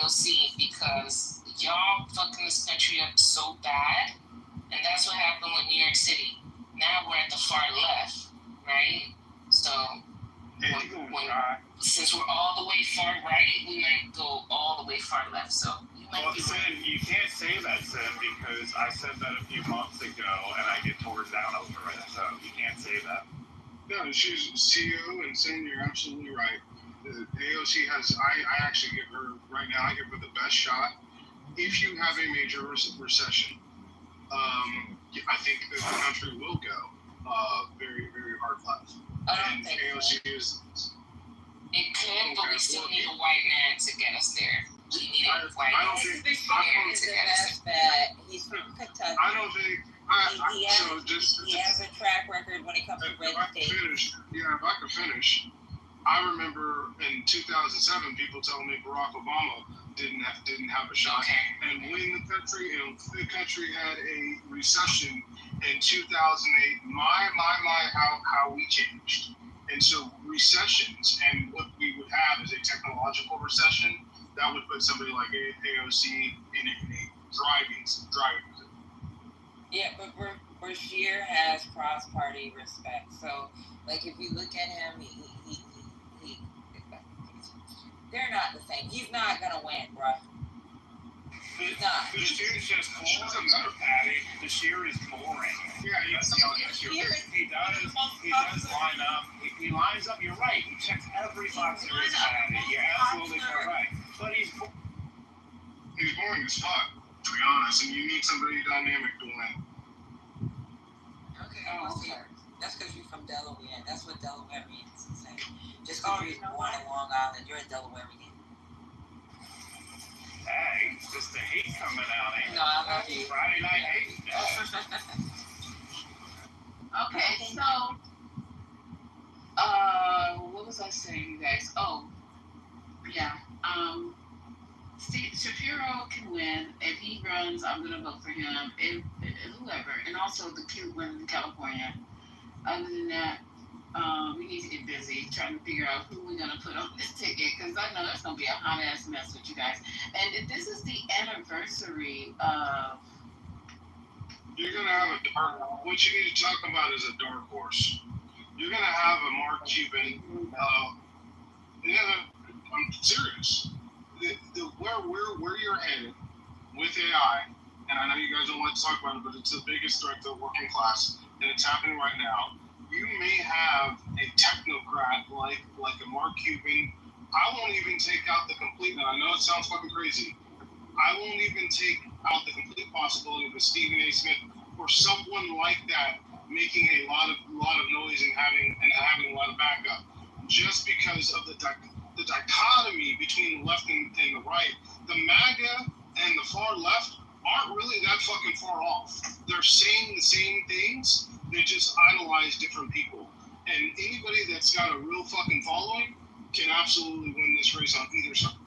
AOC because y'all fucking this country up so bad, and that's what happened with New York City. Now we're at the far left, right? So since we're all the way far right, we might go all the way far left. So you might be Sin, you can't say that, Sin, because I said that a few months ago, and I get torn down over it. So you can't say that. No, she's CEO, and Sin, you're absolutely right. The AOC has, I actually give her, right now, I give her the best shot. If you have a major recession, I think that the country will go very, very hard left. And AOC is... It could, but we still need a white man to get us there. We need a white man to get us there. He's from Kentucky. I don't think... He has a track record when it comes to red state. If I could finish, I remember in 2007 people telling me Barack Obama didn't have a shot, and when the country had a recession in 2008, how we changed. And so recessions, and what we would have is a technological recession that would put somebody like AOC in a driving. Yeah, but Bashir has cross-party respect. So, like, if you look at him, he they're not the same. He's not gonna win, bro. He's not. Bashir's just boring, Patty. Bashir is boring. Yeah, that's the only issue. He does line up. He lines up. You're right. He checks every box there is, Patty. You're absolutely correct. But he's boring as fuck, to be honest, and you need somebody dynamic to win. Okay, that's because you're from Delaware. That's what Delaware means. Just because you're born in Long Island, you're a Delawarean. Hey, it's just the hate coming out, ain't it? No, I'm not hate. Friday night hate. Okay, so, what was I saying, you guys? Oh, yeah, Steve Shapiro can win. If he runs, I'm going to vote for him. If whoever. And also the cute one in California. Other than that, we need to get busy trying to figure out who we're going to put on this ticket, because I know that's going to be a hot-ass mess with you guys. And if this is the anniversary of... You're going to have what you need to talk about is a dark horse. You're going to have a Mark Cuban... I'm serious. Where you're headed with AI, and I know you guys don't like to talk about it, but it's the biggest threat to the working class, and it's happening right now. You may have a technocrat like a Mark Cuban. I won't even take out the complete. Now I know it sounds fucking crazy. I won't even take out the complete possibility of a Stephen A. Smith or someone like that making a lot of noise and having a lot of backup, just because of the dichotomy between the left and the right. The MAGA and the far left aren't really that fucking far off. They're saying the same things. They just idolize different people. And anybody that's got a real fucking following can absolutely win this race on either side.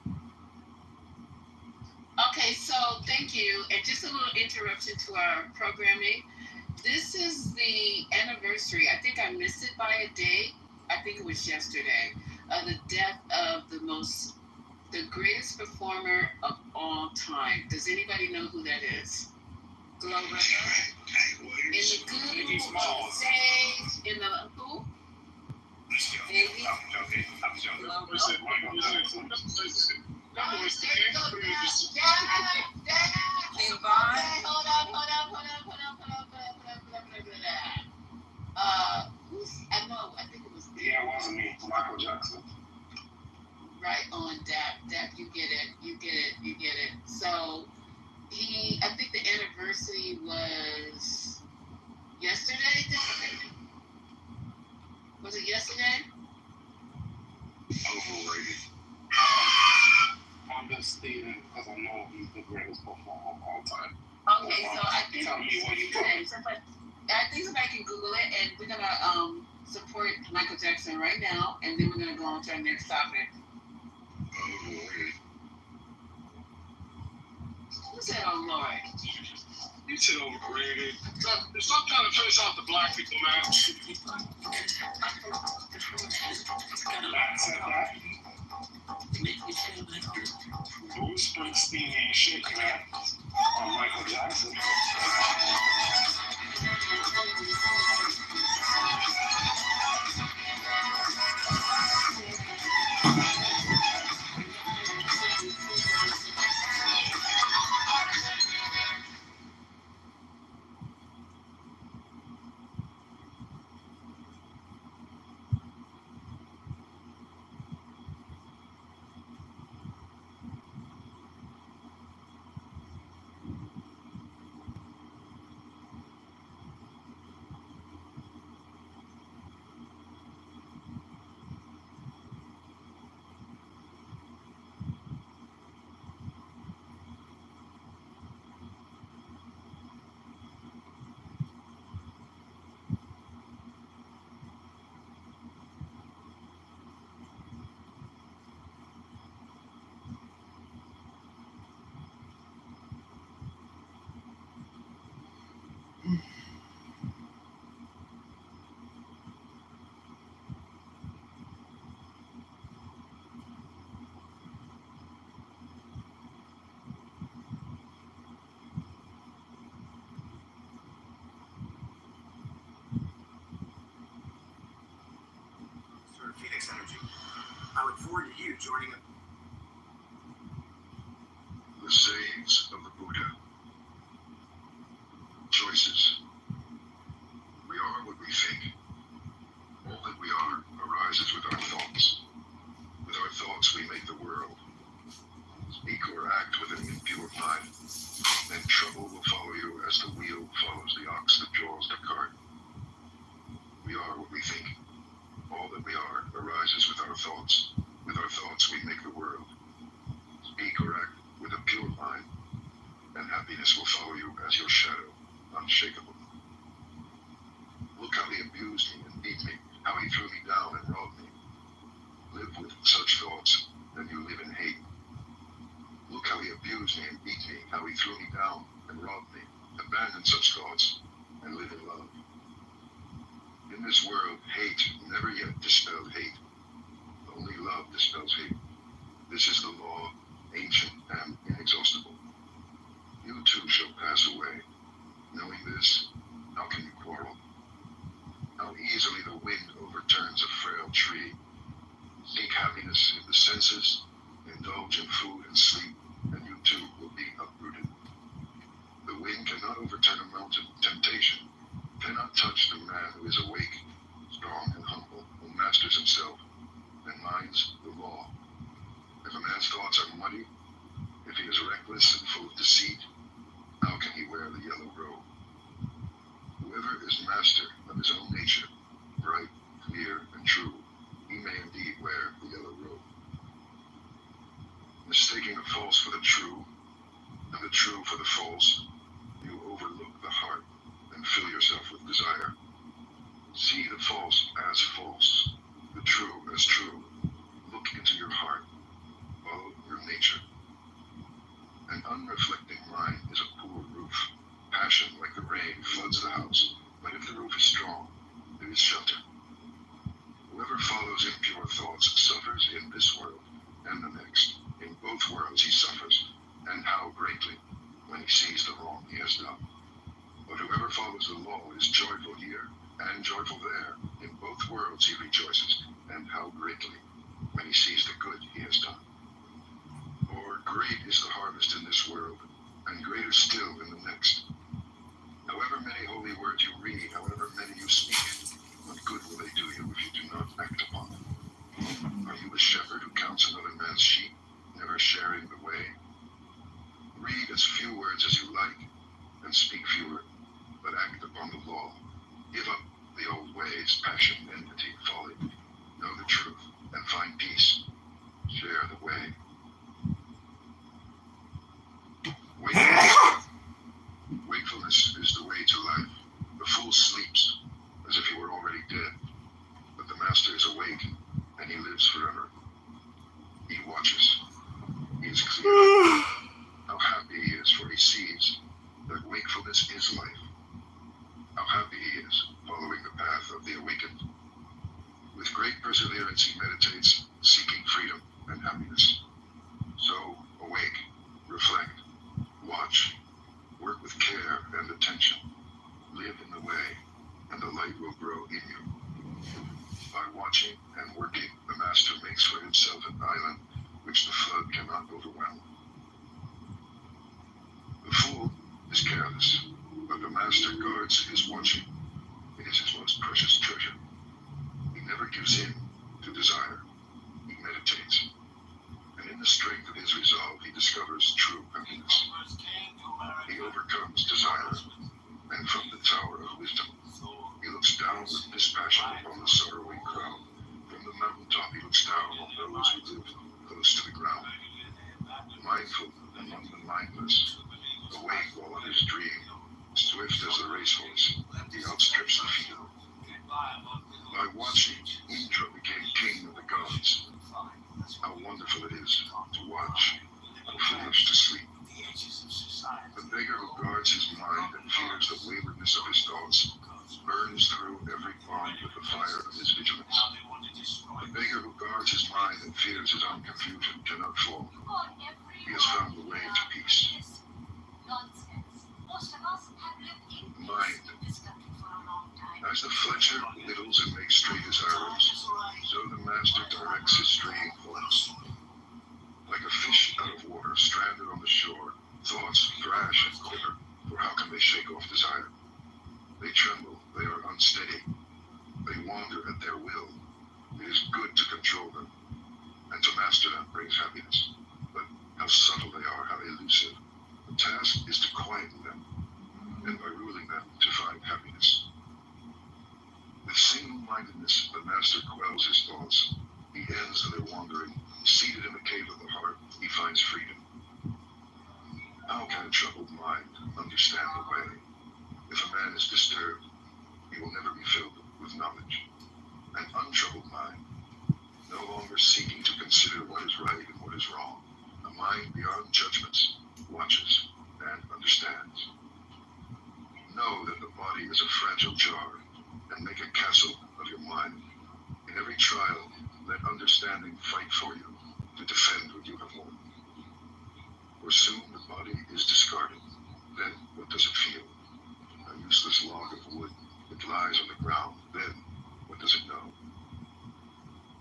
Okay, so thank you. And just a little interruption to our programming. This is the anniversary. I think I missed it by a day. I think it was yesterday. Of the death of the greatest performer of all time. Does anybody know who that is? Glover. In the good stage, in the who? Davey. I'm joking. I think it was. Yeah, it wasn't me. Michael Jackson. Right on, Dap. You get it. So, I think the anniversary was yesterday. Was it yesterday? Overrated. I'm just stating because I know he's the greatest performer of all time. Okay, so I think somebody can Google it, and we're gonna support Michael Jackson right now, and then we're gonna go on to our next topic. Overrated. Who said oh Lord? You said overrated. Stop trying to finish off the black people, man. founder of Phoenix Energy. I look forward to you joining us. The sayings of the Buddha. Choices. We are what we think. All that we are arises with our thoughts. With our thoughts we make the world. Speak or act with an impure mind, and trouble will follow you as the wheel follows the ox that draws the cart. We are what we think. All that we are arises with our thoughts. With our thoughts we make the world. Speak or act with a pure mind, and happiness will follow you as your shadow, unshakable. Look how he abused me and beat me, how he threw me down and robbed me. Live with such thoughts, and you live in hate. Look how he abused me and beat me, how he threw me down and robbed me. Abandon such thoughts, and live in love. In this world, hate never yet dispelled hate. Only love dispels hate. This is the law, ancient and inexhaustible. You too shall pass away. Knowing this, how can you quarrel? How easily the wind overturns a frail tree. Seek happiness in the senses, indulge in food and sleep, and you too will be uprooted. The wind cannot overturn a mountain. Temptation cannot touch the man who is awake, strong and humble, who masters himself and minds the law. If a man's thoughts are muddy, if he is reckless and full of deceit, how can he wear the yellow robe? Whoever is master of his own nature, bright, clear, and true, he may indeed wear the yellow robe. Mistaking the false for the true, and the true for the false, you overlook the heart and fill yourself with desire. See the false as false, the true as true. Look into your heart. Follow your nature. An unreflecting mind is a poor roof. Passion, like the rain, floods the house, but if the roof is strong, there is shelter. Whoever follows impure thoughts suffers in this world and the next. In both worlds he suffers, and how greatly, when he sees the wrong he has done. But whoever follows the law is joyful here and joyful there. In both worlds he rejoices, and how greatly, when he sees the good he has done. For great is the harvest in this world, and greater still in the next. However many holy words you read, however many you speak, what good will they do you if you do not act upon them? Are you a shepherd who counts another man's sheep, never sharing the way? Read as few words as you like, and speak fewer, but act upon the law. Give up the old ways, passion, enmity, folly. Know the truth, and find peace. Share the way. Wakefulness is the way to life. The fool sleeps, as if he were already dead. But the master is awake, and he lives forever. He watches. He is clear. How happy he is, for he sees that wakefulness is life. How happy he is, following the path of the awakened. With great perseverance he meditates, seeking freedom and happiness. So, awake, reflect, watch, work with care and attention, live in the way, and the light will grow in you. By watching and working, the master makes for himself an island which the flood cannot overwhelm. The fool is careless, but the master guards his watching. It is his most precious treasure. He never gives in to desire. He meditates, and in the strength of his resolve he discovers true happiness. He overcomes desire, and from the tower of wisdom he looks down with dispassion upon the sorrowing crowd. From the mountaintop he looks down on those who live close to the ground. Mindful among the mindless, awake while others dream, swift as the racehorse, he outstrips the field. By watching, Indra became king of the gods. How wonderful it is to watch, how foolish to sleep. The beggar who guards his mind and fears the waywardness of his thoughts burns through every bond with the fire of his vigilance. The beggar who guards his mind and fears his own confusion cannot fall. He has found the way to peace. Mind. As the fletcher whittles and makes straight his arrows, so the master directs his straying thoughts. Like a fish out of water, stranded on the shore, thoughts thrash and quiver, for how can they shake off desire? They tremble, they are unsteady, they wander at their will. It is good to control them, and to master them brings happiness. But how subtle they are, how elusive. The task is to quieten them, and by ruling them, to find happiness. With single-mindedness, the master quells his thoughts. He ends their wandering. Seated in the cave of the heart, he finds freedom. How can a troubled mind understand the way? If a man is disturbed, he will never be filled with knowledge. An untroubled mind, no longer seeking to consider what is right and what is wrong. A mind beyond judgments, watches and understands. Know that the body is a fragile jar, and make a castle of your mind. In every trial, let understanding fight for you, to defend what you have won. For soon the body is discarded. Then what does it feel? A useless log of wood. It lies on the ground. Then what does it know?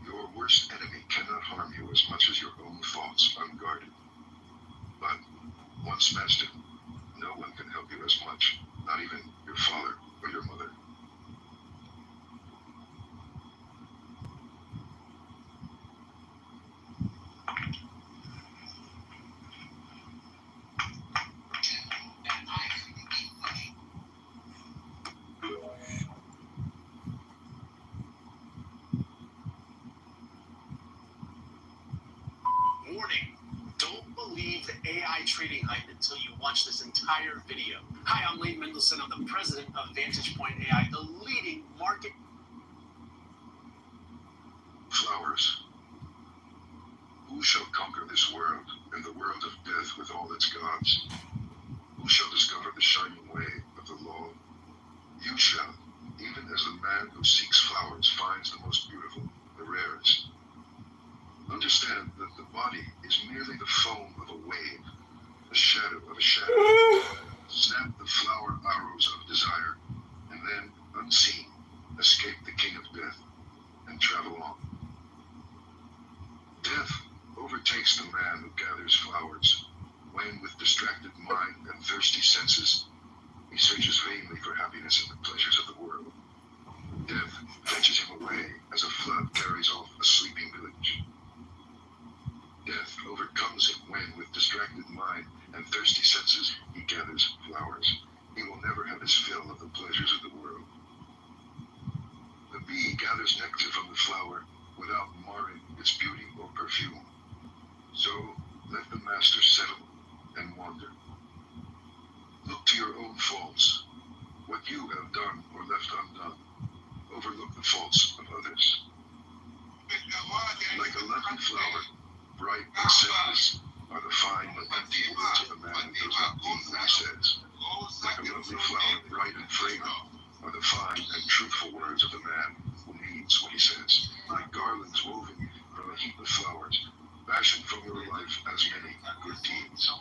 Your worst enemy cannot harm you as much as your own thoughts unguarded. But once mastered, no one can help you as much, not even your father or your mother. Warning, don't believe the AI trading hype until you watch this entire video. Hi, I'm Lane Mendelson. I'm the president of Vantage Point AI, the leading market. Flowers. Who shall conquer this world, and the world of death with all its gods? Who shall discover the shining way of the law? You shall, even as the man who seeks flowers finds the most beautiful, the rarest. Understand that the body is merely the foam of a wave, the shadow of a shadow. Snap the flower arrows of desire, and then, unseen, escape the king of death, and travel on. Death overtakes the man who gathers flowers, when with distracted mind and thirsty senses, he searches vainly for happiness in the pleasures of the world. Death fetches him away as a flood carries off a sleeping village. Death overcomes him when, with distracted mind and thirsty senses, he gathers flowers. He will never have his fill of the pleasures of the world. The bee gathers nectar from the flower without marring its beauty or perfume. So let the master settle and wander. Look to your own faults, what you have done or left undone. Overlook the faults of others. Like a lovely flower, bright and scentless, are the fine but empty words of a man who does not mean what he says. Like a lovely flower, bright and fragrant, are the fine and truthful words of the man who means what he says. Like garlands woven from a heap of flowers, fashion from your life as many good deeds.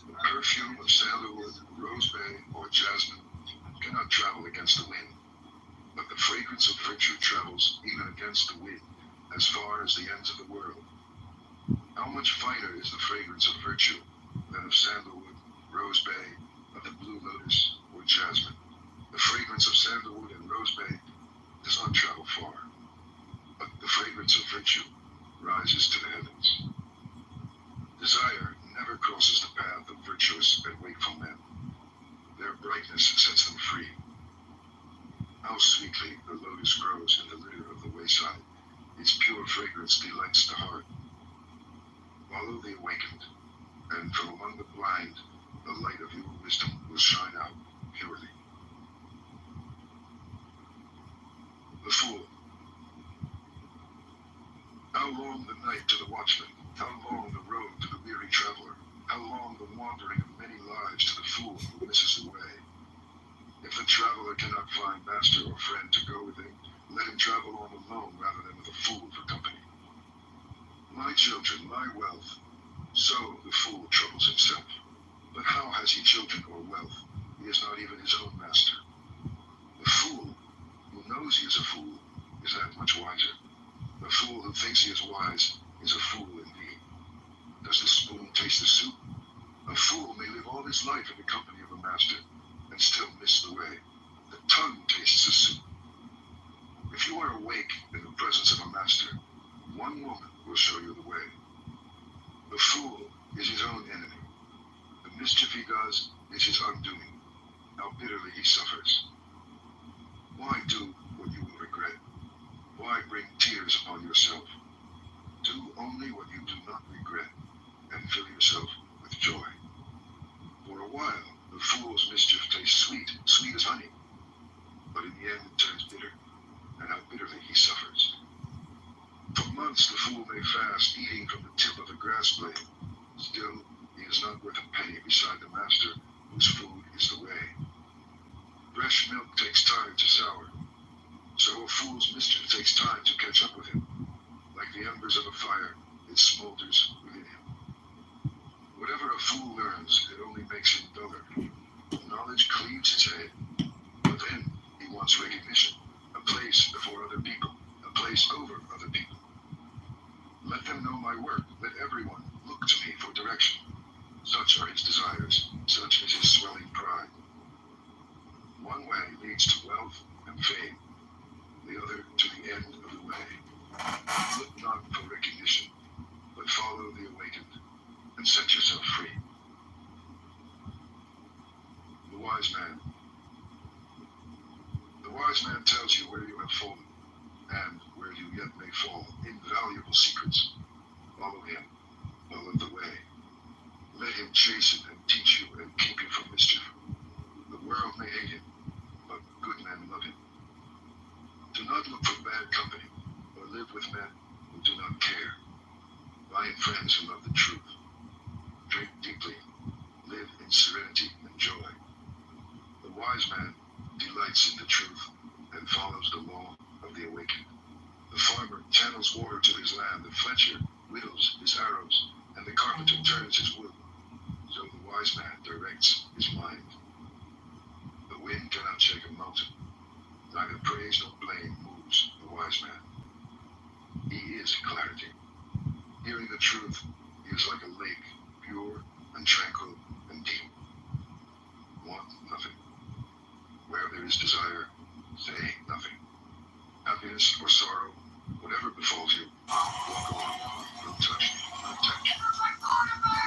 The perfume of sandalwood, rosebay, or jasmine cannot travel against the wind, but the fragrance of virtue travels even against the wind as far as the ends of the world. How much finer is the fragrance of virtue than of sandalwood, rosebay, of the blue lotus, or jasmine? The fragrance of sandalwood and rosebay does not travel far, but the fragrance of virtue rises to the heavens. Desire never crosses the path of virtuous and wakeful men. Their brightness sets them free. How sweetly the lotus grows in the litter of the wayside. Its pure fragrance delights the heart. Follow the awakened, and from among the blind, the light of your wisdom will shine out purely. The fool. How long the night to the watchman? How long the road to the weary traveler? How long the wandering of many lives to the fool who misses the way? If the traveler cannot find master or friend to go with him, let him travel on alone rather than with a fool for company. My children, my wealth. So the fool troubles himself. But how has he children or wealth? He is not even his own master. The fool, who knows he is a fool, is that much wiser. The fool who thinks he is wise is a fool indeed. Does the spoon taste the soup? A fool may live all his life in the company of a master and still miss the way. The tongue tastes the soup. If you are awake in the presence of a master, one moment will show you the way. The fool is his own enemy. The mischief he does is his undoing. How bitterly he suffers. Why do what you will regret? Why bring tears upon yourself? Do only what you do not regret, and fill yourself with joy. For a while, the fool's mischief tastes sweet, sweet as honey. But in the end it turns bitter, and how bitterly he suffers. For months the fool may fast, eating from the tip of a grass blade. Still, he is not worth a penny beside the master, whose food is the way. Fresh milk takes time to sour, so a fool's mischief takes time to catch up with him. Like the embers of a fire, it smolders within him. Whatever a fool learns, it only makes him duller. Knowledge cleaves his head, but then he wants recognition, a place before other people, a place over other people. Let them know my work, let everyone look to me for direction. Such are his desires, such is his swelling pride. One way leads to wealth and fame, the other to the end of the way. Look not for recognition, but follow the awakened, and set yourself free. The wise man. The wise man tells you where you have fallen, and where you yet may fall, invaluable secrets. Follow him, follow the way. Let him chasten and teach you and keep you from mischief. The world may hate him, but good men love him. Do not look for bad company, or live with men who do not care. Find friends who love the truth. Drink deeply, live in serenity and joy. The wise man delights in the truth and follows the law of the awakened. The farmer channels water to his land, the fletcher whittles his arrows, and the carpenter turns his wood. So the wise man directs his mind. The wind cannot shake a mountain. Neither praise nor blame moves the wise man. He is clarity. Hearing the truth, he is like a lake, pure and tranquil and deep. Want nothing. Where there is desire, say nothing. Happiness or sorrow, whatever befalls you, walk along, don't touch, don't touch. Do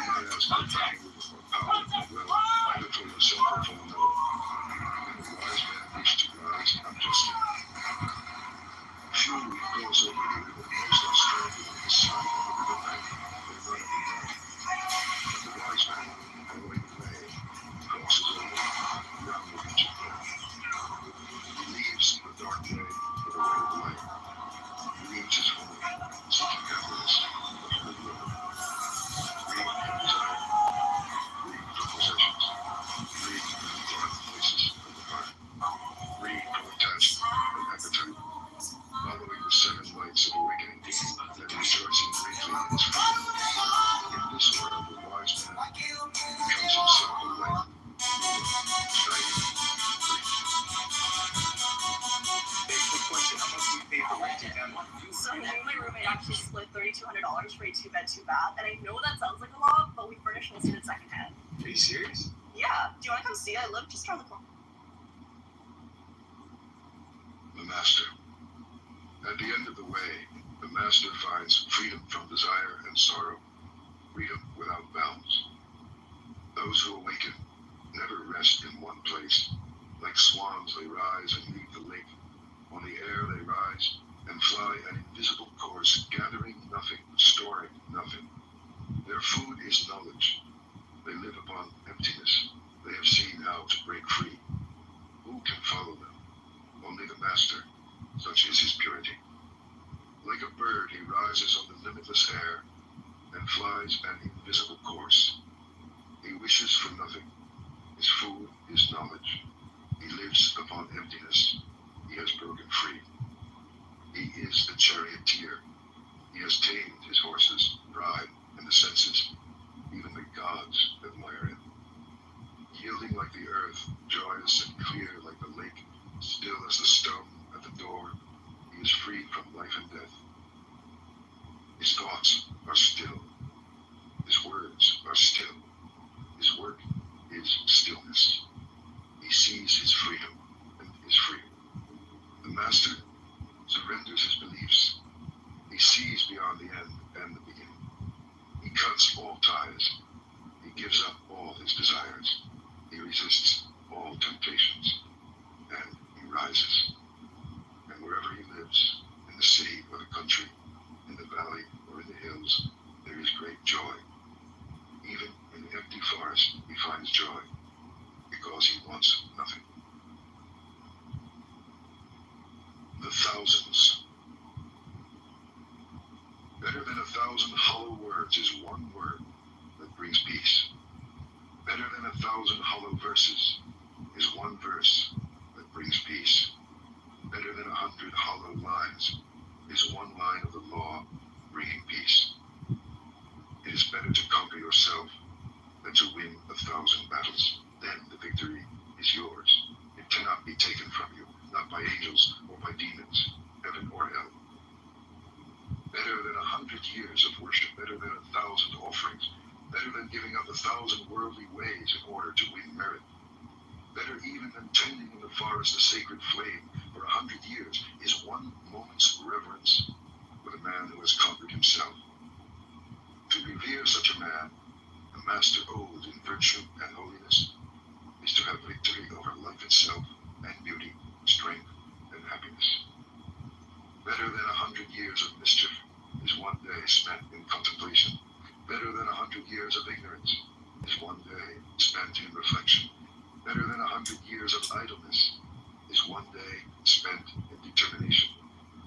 not ask for value or power or wealth, either for yourself or for another. And the wise man needs to rise unjustly. Few goes over the river, most are stronger than the sun on the river bank. They run up and down. But the wise man, following the way, crosses over, round the beach of death. He leaves the dark way for the way of light. He leaves his home, seeking happiness, but for the river. Free from desire, free from possessions, free from the dark places of the heart, free from attachment and appetite. Following the seven lights of awakening, and rejoicing greatly in his freedom. In this world, the wise man becomes himself a light, shining, free. Hey, quick question. How much do you pay for renting down? So me and my roommate actually split $3,200 for a 2-bed, 2-bath, and I know that sounds like a lot, but we furnished listed it secondhand. Are you serious? Yeah, do you want to come see? I live just around the corner. The master. At the end of the way, the master finds freedom from desire and sorrow, freedom without bounds. Those who awaken never rest in one place. Like swans, they rise and leave the lake. On the air they rise and fly an invisible course, gathering nothing, storing nothing. Their food is knowledge. They live upon emptiness. They have seen how to break free. Who can follow them? Only the master. Such is his purity. Like a bird, he rises on the limitless air and flies an invisible course. He wishes for nothing. His food is knowledge. He lives upon emptiness. He has broken free. He is the charioteer. He has tamed his horses, pride, and the senses. Even the gods admire him. Yielding like the earth, joyous and clear like the lake, still as the stone at the door, he is freed from life and death. His thoughts are still. His words are still. His work is stillness. He sees his freedom and is free. The master surrenders his beliefs. He sees beyond the end and the beginning. He cuts all ties. He gives up all his desires. He resists all temptations. And he rises. And wherever he lives, in the city or the country, in the valley or in the hills, there is great joy. Even in the empty forest, he finds joy, because he wants nothing. The thousands. Better than 1,000 hollow words is one word that brings peace. Better than 1,000 hollow verses is one verse that brings peace. Better than 100 hollow lines is one line of the law bringing peace. It is better to conquer yourself than to win 1,000 battles. Then the victory is yours. It cannot be taken from you, not by angels or by demons, heaven or hell. Better than 100 years of worship, better than 1,000 offerings, better than giving up 1,000 worldly ways in order to win merit. Better even than tending in the forest a sacred flame for 100 years is one moment's reverence for the man who has conquered himself. To revere such a man, a master old in virtue and holiness, is to have victory over life itself and beauty, strength, and happiness. Better than 100 years of mischief is one day spent in contemplation. Better than 100 years of ignorance is one day spent in reflection. Better than 100 years of idleness is one day spent in determination.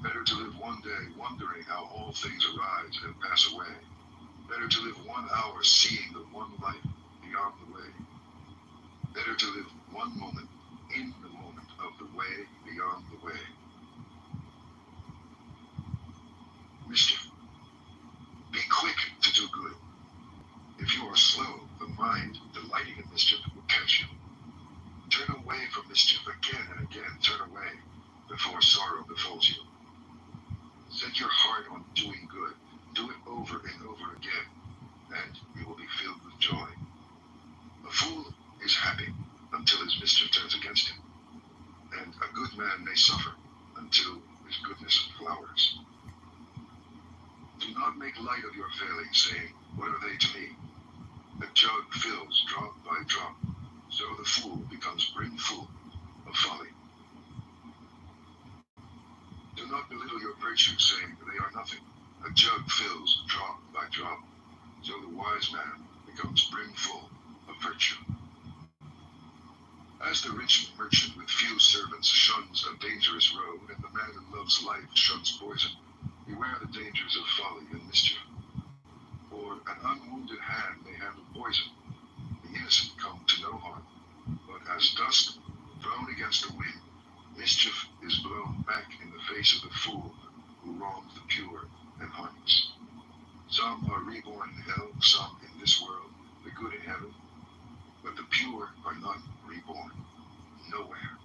Better to live one day wondering how all things arise and pass away. Better to live 1 hour seeing the one life beyond the way. Better to live one moment in the moment of the way beyond the way. Mischief. Be quick to do good. If you are slow, the mind, delighting in mischief, will catch you. Turn away from mischief again and again. Turn away before sorrow befalls you. Set your heart on doing good. Do it over and over again, and you will be filled with joy. A fool is happy until his mischief turns against him, and a good man may suffer until his goodness flowers. Do not make light of your failings, saying, "What are they to me?" The jug fills drop by drop, so the fool becomes brimful of folly. Do not belittle your virtues, saying, "They are nothing." A jug fills drop by drop, so the wise man becomes brimful of virtue. As the rich merchant with few servants shuns a dangerous road, and the man who loves life shuns poison, beware the dangers of folly and mischief. For an unwounded hand may handle poison. The innocent come to no harm. But as dust thrown against the wind, mischief is blown back in the face of the fool who wrongs the pure and harmless. Some are reborn in hell, some in this world, the good in heaven. But the pure are not reborn. Nowhere.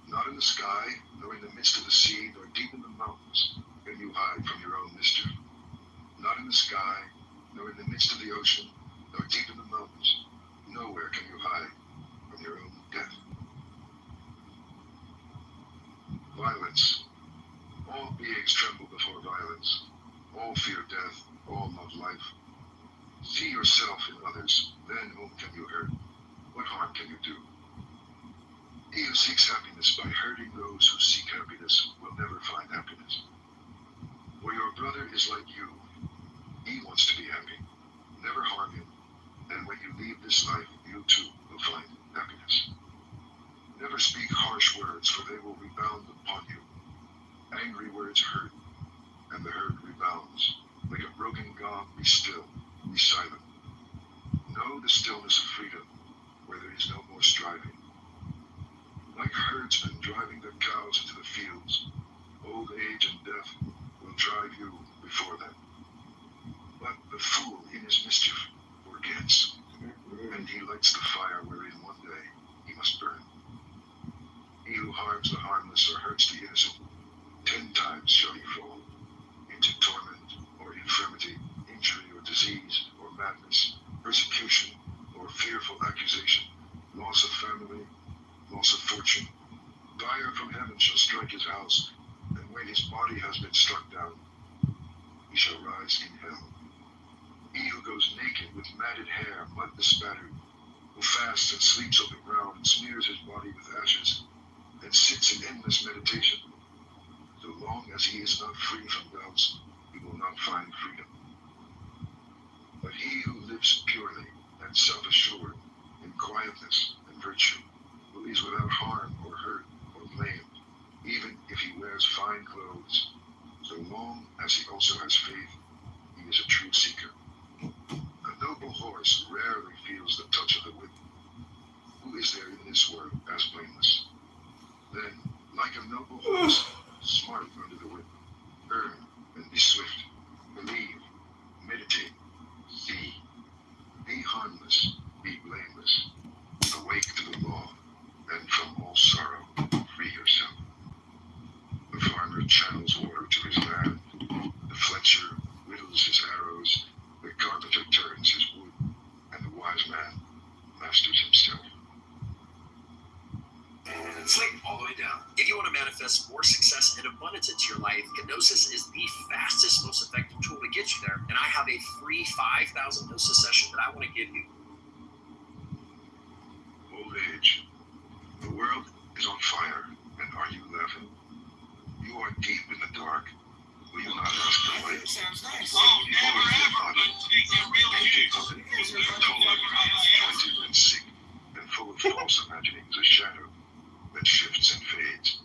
Not in the sky, nor in the midst of the sea, nor deep in the mountains can you hide from your own mischief. Not in the sky, nor in the midst of the ocean, nor deep in the mountains. Nowhere can you hide from your own death. Violence. All beings tremble before violence. All fear death. All love life. See yourself in others, then whom can you hurt? What harm can you do? He who seeks happiness by hurting those who seek happiness will never find happiness. For your brother is like you. He wants to be happy. Never harm him, and when you leave this life, you too will find happiness. Never speak harsh words, for they will rebound upon you. Angry words hurt, and the hurt rebounds. Like a broken gong, be still, be silent. Know the stillness of freedom, where there is no more striving. Like herdsmen driving their cows into the fields, old age and death will drive you before them. But the fool in his mischief forgets, and he lights the fire wherein one day he must burn. He who harms the harmless or hurts the innocent, 10 times shall he fall into torment or infirmity. body has been struck down, he shall rise in hell. He who goes naked with matted hair, mud bespattered, who fasts and sleeps on the ground and smears his body with ashes, and sits in endless meditation, so long as he is not free from doubts, he will not find freedom. But he who lives purely and self-assured in quietness and virtue, who is without harm or hurt or blame, even if he wears fine clothes, so long as he also has faith, he is a true seeker. A noble horse rarely feels the touch of the whip. Who is there in this world as blameless? Then, like a noble horse, smart under the whip, earn and be swift, believe, meditate, see, be harmless, be blameless, awake to the law, and from all sorrow, free yourself. The farmer channels water to his land, the fletcher whittles his arrows, the carpenter turns his wood, and the wise man masters himself. And sleep all the way down. If you want to manifest more success and abundance into your life, Gnosis is the fastest, most effective tool to get you there. And I have a free 5,000 Gnosis session that I want to give you. Old age. The world is on fire, and are you laughing? You are deep in the dark. Will you not ask the light? Sounds nice. Oh, never ever, but things are really and sick, and full of false imaginings, a shadow that shifts and fades.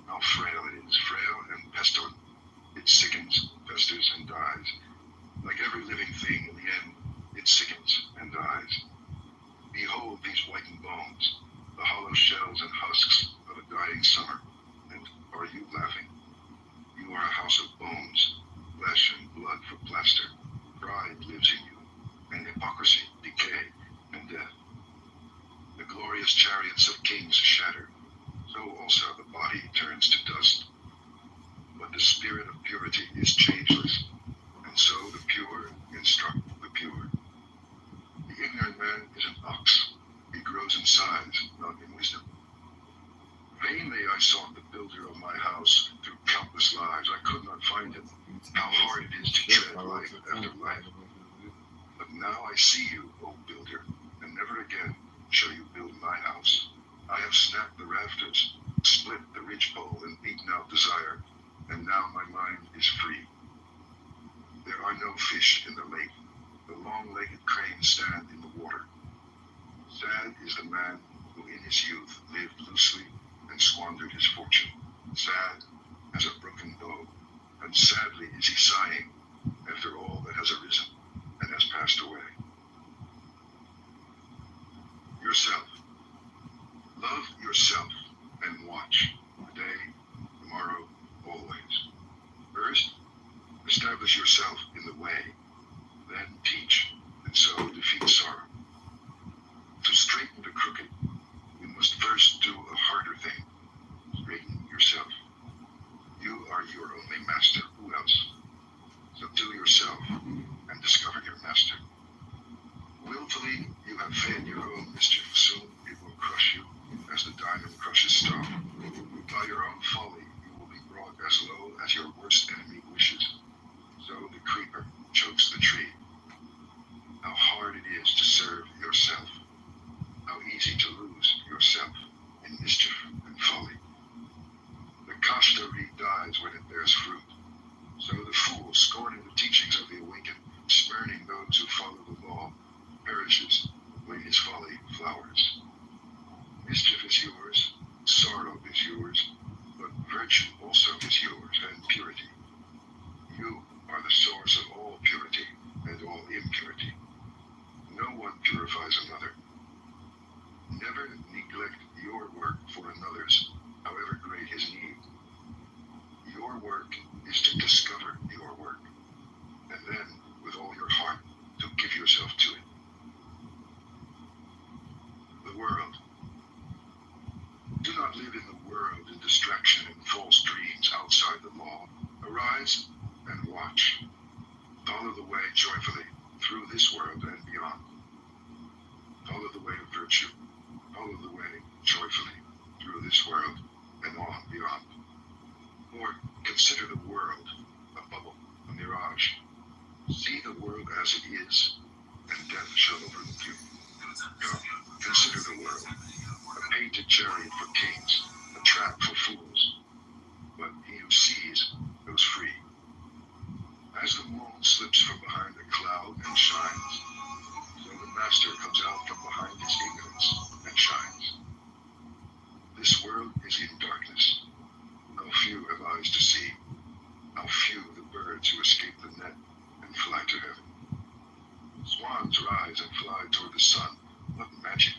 How frail it is, frail and pestilent. It sickens, festers, and dies. Like every living thing, in the end, it sickens and dies. Behold these whitened bones, the hollow shells and husks of a dying summer. And are you laughing? You are a house of bones, flesh and blood for plaster. Pride lives in you, and hypocrisy, decay, and death. The glorious chariots of kings shatter, so also the body turns to dust. But the spirit of purity is changeless, and so the pure instruct the pure. The ignorant man is an ox. He grows in size, not in wisdom. Vainly I sought the builder of my house through countless lives. I could not find him. How hard it is to tread life after life. But now I see you, O builder, and never again shall you build my house. I have snapped the rafters, split the ridgepole, and beaten out desire, and now my mind is free. There are no fish in the lake. The long-legged cranes stand in the water. Sad is the man who in his youth lived loosely and squandered his fortune. Sad as a broken bow, and sadly is he sighing after all that has arisen and has passed away. Yourself. Love yourself and watch, today, tomorrow, always. First, establish yourself in the way, then teach, and so defeat sorrow. To straighten the crooked, you must first do a harder thing, straighten yourself. You are your only master. Who else? Subdue yourself and discover your master. Willfully, you have fed your own mischief. Soon it will crush you as the diamond crushes stone. By your own folly, you will be brought as low as your worst enemy wishes. So the creeper chokes the tree. How hard it is to serve yourself. How easy to lose yourself in mischief and folly. The kashta reed dies when it bears fruit. So the fool, scorning the teachings of the awakened, spurning those who follow the law, perishes when his folly flowers. Mischief is yours, sorrow is yours, but virtue also is yours, and purity. You are the source of all purity and all impurity. No one purifies another. Never neglect your work for another's, however great his need. Your work is to discover your work, and then, with all your heart, to give yourself to it. The world. Do not live in the world in distraction and false dreams outside the law. Arise and watch. Follow the way joyfully through this world and beyond. Follow the way of virtue. Follow the way joyfully through this world and on beyond. Or consider the world a bubble, a mirage. See the world as it is, and death shall overlook you. Come, consider the world, a painted chariot for kings, a trap for fools. But he who sees goes free. As the moon slips from behind a cloud and shines, so the master comes out from behind his ignorance and shines. This world is in darkness. How few have eyes to see. How few the birds who escape the net and fly to heaven. Swans rise and fly toward the sun. What magic!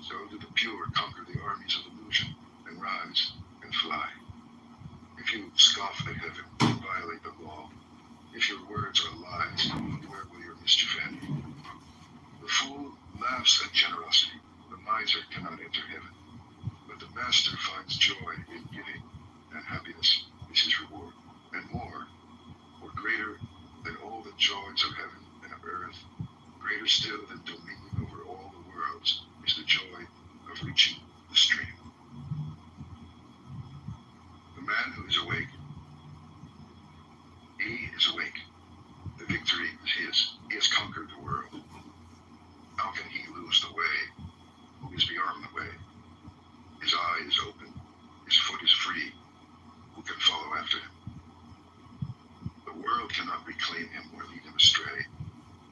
So do the pure conquer the armies of illusion and rise and fly. If you scoff at heaven and violate the law, if your words are lies, where will your mischief end? The fool laughs at generosity. The miser cannot enter heaven. But the master finds joy in giving, and happiness is his reward. And more, or greater than all the joys of heaven and of earth, greater still than dominion over all the worlds, is the joy of reaching the stream. The man who is awake, he is awake. The victory is his. He has conquered the world. How can he lose the way who is beyond the way? His eye is open. His foot is free. Who can follow after him? The world cannot reclaim him or lead him astray,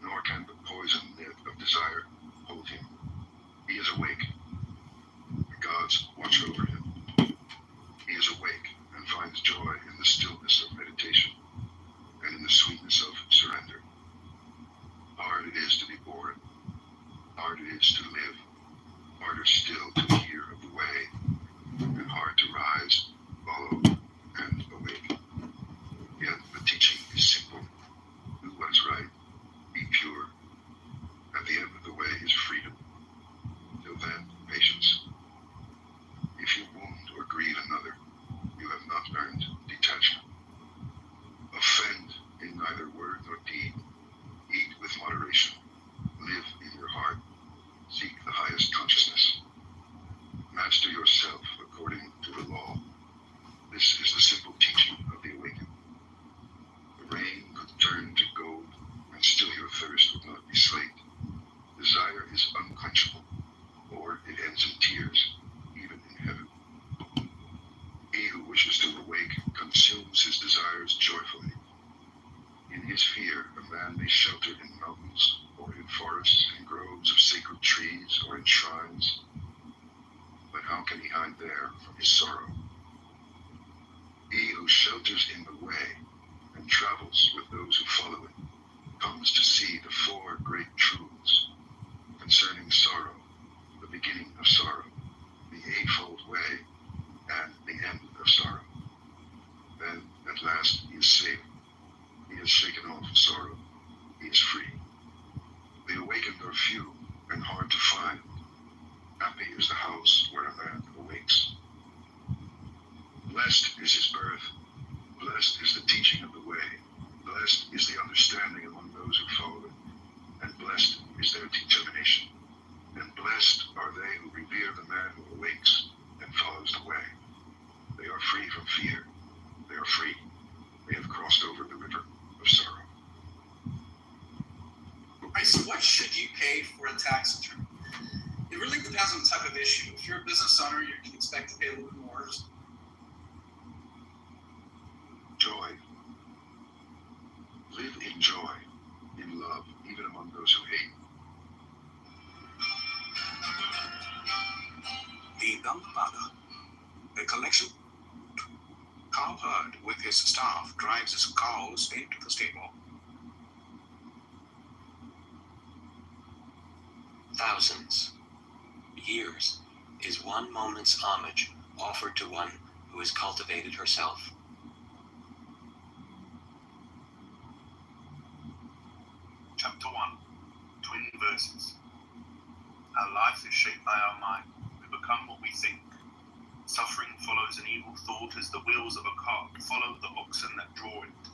nor can the poison net of desire hold him. He is awake. The gods watch over him. He is awake and finds joy in the stillness of meditation and in the sweetness of surrender. Hard it is to be born. Hard it is to live. Harder still to hear of the way, and hard to rise, follow, and awake. Yet the teaching is simple. Do what is right. Be pure. At the end of the way is freedom. Till then, patience. If you wound or grieve another, you have not earned detachment. Offend in neither word nor deed. Eat with moderation. Live in your heart. Seek the highest consciousness. Master yourself according to the law. This is the simple teaching of the awakened. The rain could turn to gold, and still your thirst would not be slaked. Desire is unquenchable, or it ends in tears, even in heaven. He who wishes to awake consumes his desires joyfully. In his fear, a man may shelter in mountains, or in forests and groves of sacred trees, or in shrines. But how can he hide there from his sorrow? He who shelters in the way and travels with those who follow it comes to see the four great truths concerning sorrow, the beginning of sorrow, the eightfold way, and the end of sorrow. Then, at last, he is saved. He has shaken off sorrow. He is free. The awakened are few and hard to find. Happy is the house where a man awakes. Blessed is his birth. Blessed is the teaching of the way. Blessed is the understanding among those who follow it. And blessed is their determination. And blessed are they who revere the man who awakes and follows the way. They are free from fear. They are free. They have crossed over the river of sorrow. Right, so what should you pay for a tax return? It really depends on the type of issue. If you're a business owner, you can expect to pay a little bit more. Joy. Live in joy, in love, even among those who hate. The Gunpowder, a collection. Cowherd with his staff drives his cows into the stable. Thousands, years is one moment's homage offered to one who has cultivated herself. Chapter 1, Twin Verses. Our life is shaped by our mind. We become what we think. Suffering follows an evil thought as the wheels of a cart follow the oxen that draw it.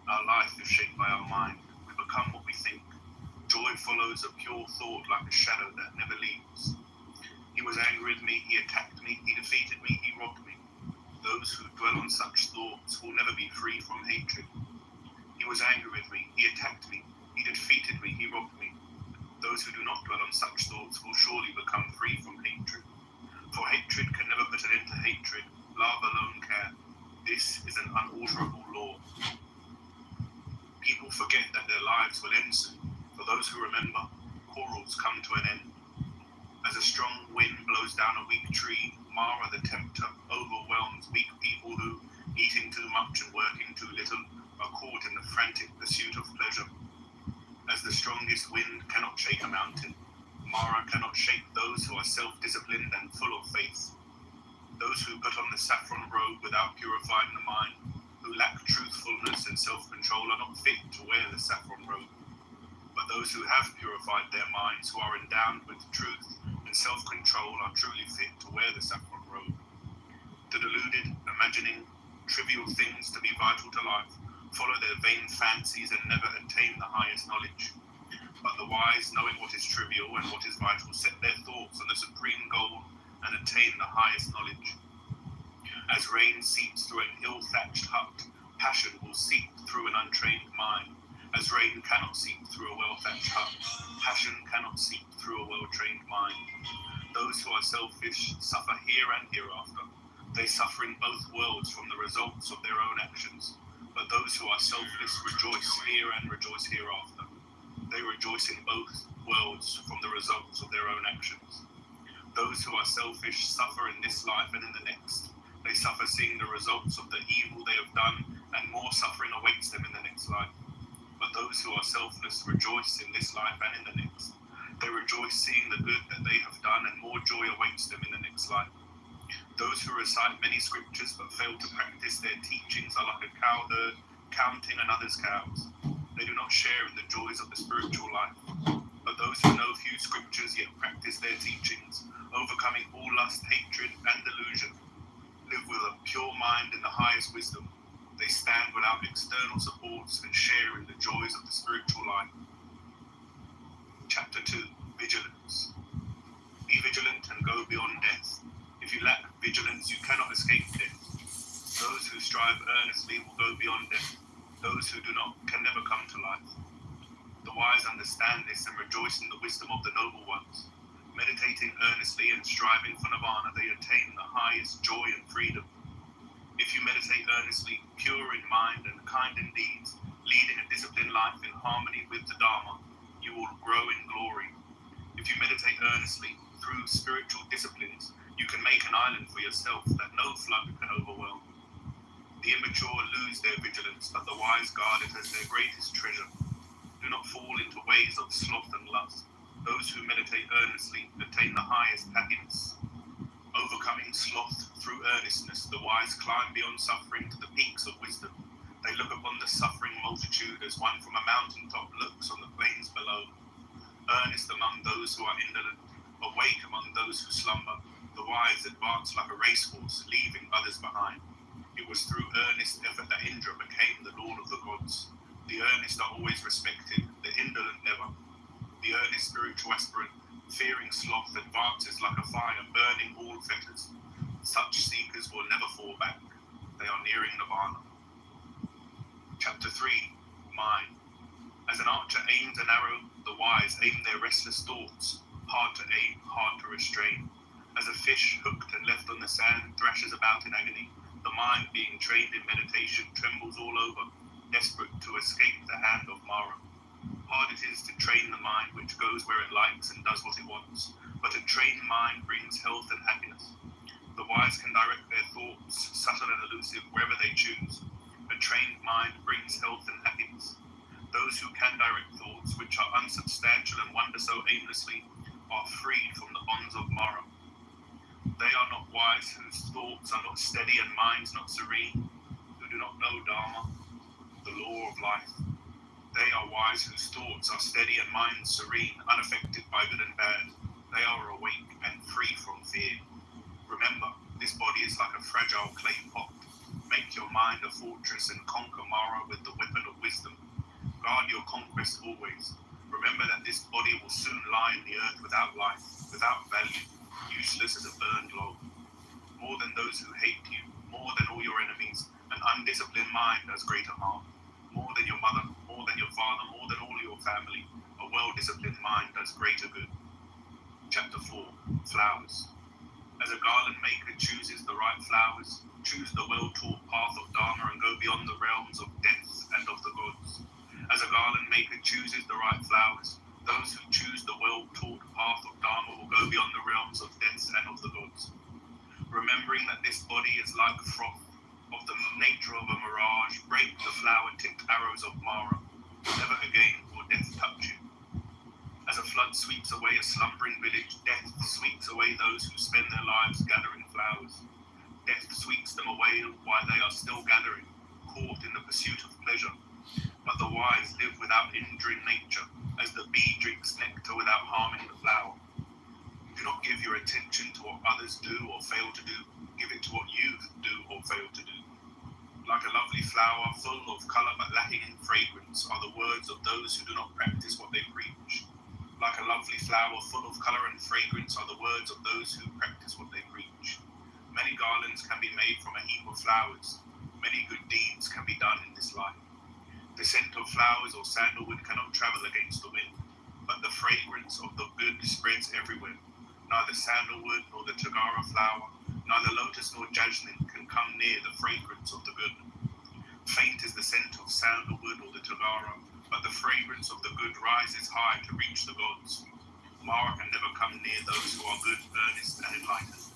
Our life is shaped by our mind. We become what we think. Joy follows a pure thought like a shadow that never leaves. He was angry with me, he attacked me, he defeated me, he robbed me. those who dwell on such thoughts will never be free from hatred. He was angry with me, he attacked me, he defeated me, he robbed me. Those who do not dwell on such thoughts will surely become free from hatred. For hatred can never put an end to hatred, love alone can. This is an unalterable law. People forget that their lives will end soon. For those who remember, quarrels come to an end. As a strong wind blows down a weak tree, Mara the tempter overwhelms weak people who, eating too much and working too little, are caught in the frantic pursuit of pleasure. As the strongest wind cannot shake a mountain, Mara cannot shake those who are self-disciplined and full of faith. Those who put on the saffron robe without purifying the mind, who lack truthfulness and self-control, are not fit to wear the saffron robe. But those who have purified their minds, who are endowed with truth and self-control, are truly fit to wear the saffron robe. The deluded, imagining trivial things to be vital to life, follow their vain fancies and never attain the highest knowledge. But the wise, knowing what is trivial and what is vital, set their thoughts on the supreme goal and attain the highest knowledge. As rain seeps through an ill-thatched hut, passion will seep through an untrained mind. As rain cannot seep through a well-thatched hut, passion cannot seep through a well-trained mind. Those who are selfish suffer here and hereafter. They suffer in both worlds from the results of their own actions. But those who are selfless rejoice here and rejoice hereafter. They rejoice in both worlds from the results of their own actions. Those who are selfish suffer in this life and in the next. They suffer seeing the results of the evil they have done, and more suffering awaits them in the next life. But those who are selfless rejoice in this life and in the next. They rejoice seeing the good that they have done, and more joy awaits them in the next life. Those who recite many scriptures but fail to practice their teachings are like a cow herd counting another's cows. They do not share in the joys of the spiritual life. But those who know few scriptures yet practice their teachings, overcoming all lust, hatred, and delusion, live with a pure mind in the highest wisdom. They stand without external supports and share in the joys of the spiritual life. Chapter 2, Vigilance. Be vigilant and go beyond death. If you lack vigilance, you cannot escape death. Those who strive earnestly will go beyond death. Those who do not can never come to life. The wise understand this and rejoice in the wisdom of the noble ones. Meditating earnestly and striving for nirvana, they attain the highest joy and freedom. If you meditate earnestly, pure in mind and kind in deeds, leading a disciplined life in harmony with the Dharma, you will grow in glory. If you meditate earnestly through spiritual disciplines, you can make an island for yourself that no flood can overwhelm. The immature lose their vigilance, but the wise guard it as their greatest treasure. Do not fall into ways of sloth and lust. Those who meditate earnestly attain the highest happiness. Overcoming sloth through earnestness, the wise climb beyond suffering to the peaks of wisdom. They look upon the suffering multitude as one from a mountaintop looks on the plains below. Earnest among those who are indolent, awake among those who slumber. The wise advance like a racehorse, leaving others behind. It was through earnest effort that Indra became the lord of the gods. The earnest are always respected, the indolent never. The earnest spiritual aspirant, fearing sloth, advances like a fire, burning all fetters. Such seekers will never fall back. They are nearing nirvana. Chapter 3, Mind. As an archer aims an arrow, the wise aim their restless thoughts. Hard to aim, hard to restrain. As a fish hooked and left on the sand thrashes about in agony, the mind, being trained in meditation, trembles all over, desperate to escape the hand of Mara. Hard it is to train the mind which goes where it likes and does what it wants, but a trained mind brings health and happiness. The wise can direct their thoughts, subtle and elusive, wherever they choose. A trained mind brings health and happiness. Those who can direct thoughts which are unsubstantial and wander so aimlessly are freed from the bonds of Mara. They are not wise whose thoughts are not steady and minds not serene, who do not know Dharma, the law of life. They are wise whose thoughts are steady and minds serene, unaffected by good and bad. They are awake and free from fear. Remember, this body is like a fragile clay pot. Make your mind a fortress and conquer Mara with the weapon of wisdom. Guard your conquest always. Remember that this body will soon lie in the earth without life, without value, useless as a burned log. More than those who hate you, more more than all your enemies. An undisciplined mind does greater harm. More than your mother, more than your father, more than all your family. A well-disciplined mind does greater good. Chapter 4. Flowers. As a garland maker chooses the right flowers, choose the well-taught path of Dharma and go beyond the realms of death and of the gods. As a garland maker chooses the right flowers, those who choose the well-taught path of Dharma will go beyond the realms of death and of the gods. Remembering that this body is like froth, of the nature of a mirage, break the flower-tipped arrows of Mara. Never again will death touch you. As a flood sweeps away a slumbering village, death sweeps away those who spend their lives gathering flowers. Death sweeps them away while they are still gathering, caught in the pursuit of pleasure. But the wise live without injuring nature, as the bee drinks nectar without harming the flower. Do not give your attention to what others do or fail to do. Give it to what you do or fail to do. Like a lovely flower, full of colour but lacking in fragrance, are the words of those who do not practice what they preach. Like a lovely flower, full of colour and fragrance, are the words of those who practice what they preach. Many garlands can be made from a heap of flowers. Many good deeds can be done in this life. The scent of flowers or sandalwood cannot travel against the wind, but the fragrance of the good spreads everywhere. Neither sandalwood nor the Tagara flower, neither lotus nor jasmine can come near the fragrance of the good. Faint is the scent of sandalwood or the Tagara, but the fragrance of the good rises high to reach the gods. Mara can never come near those who are good, earnest, and enlightened.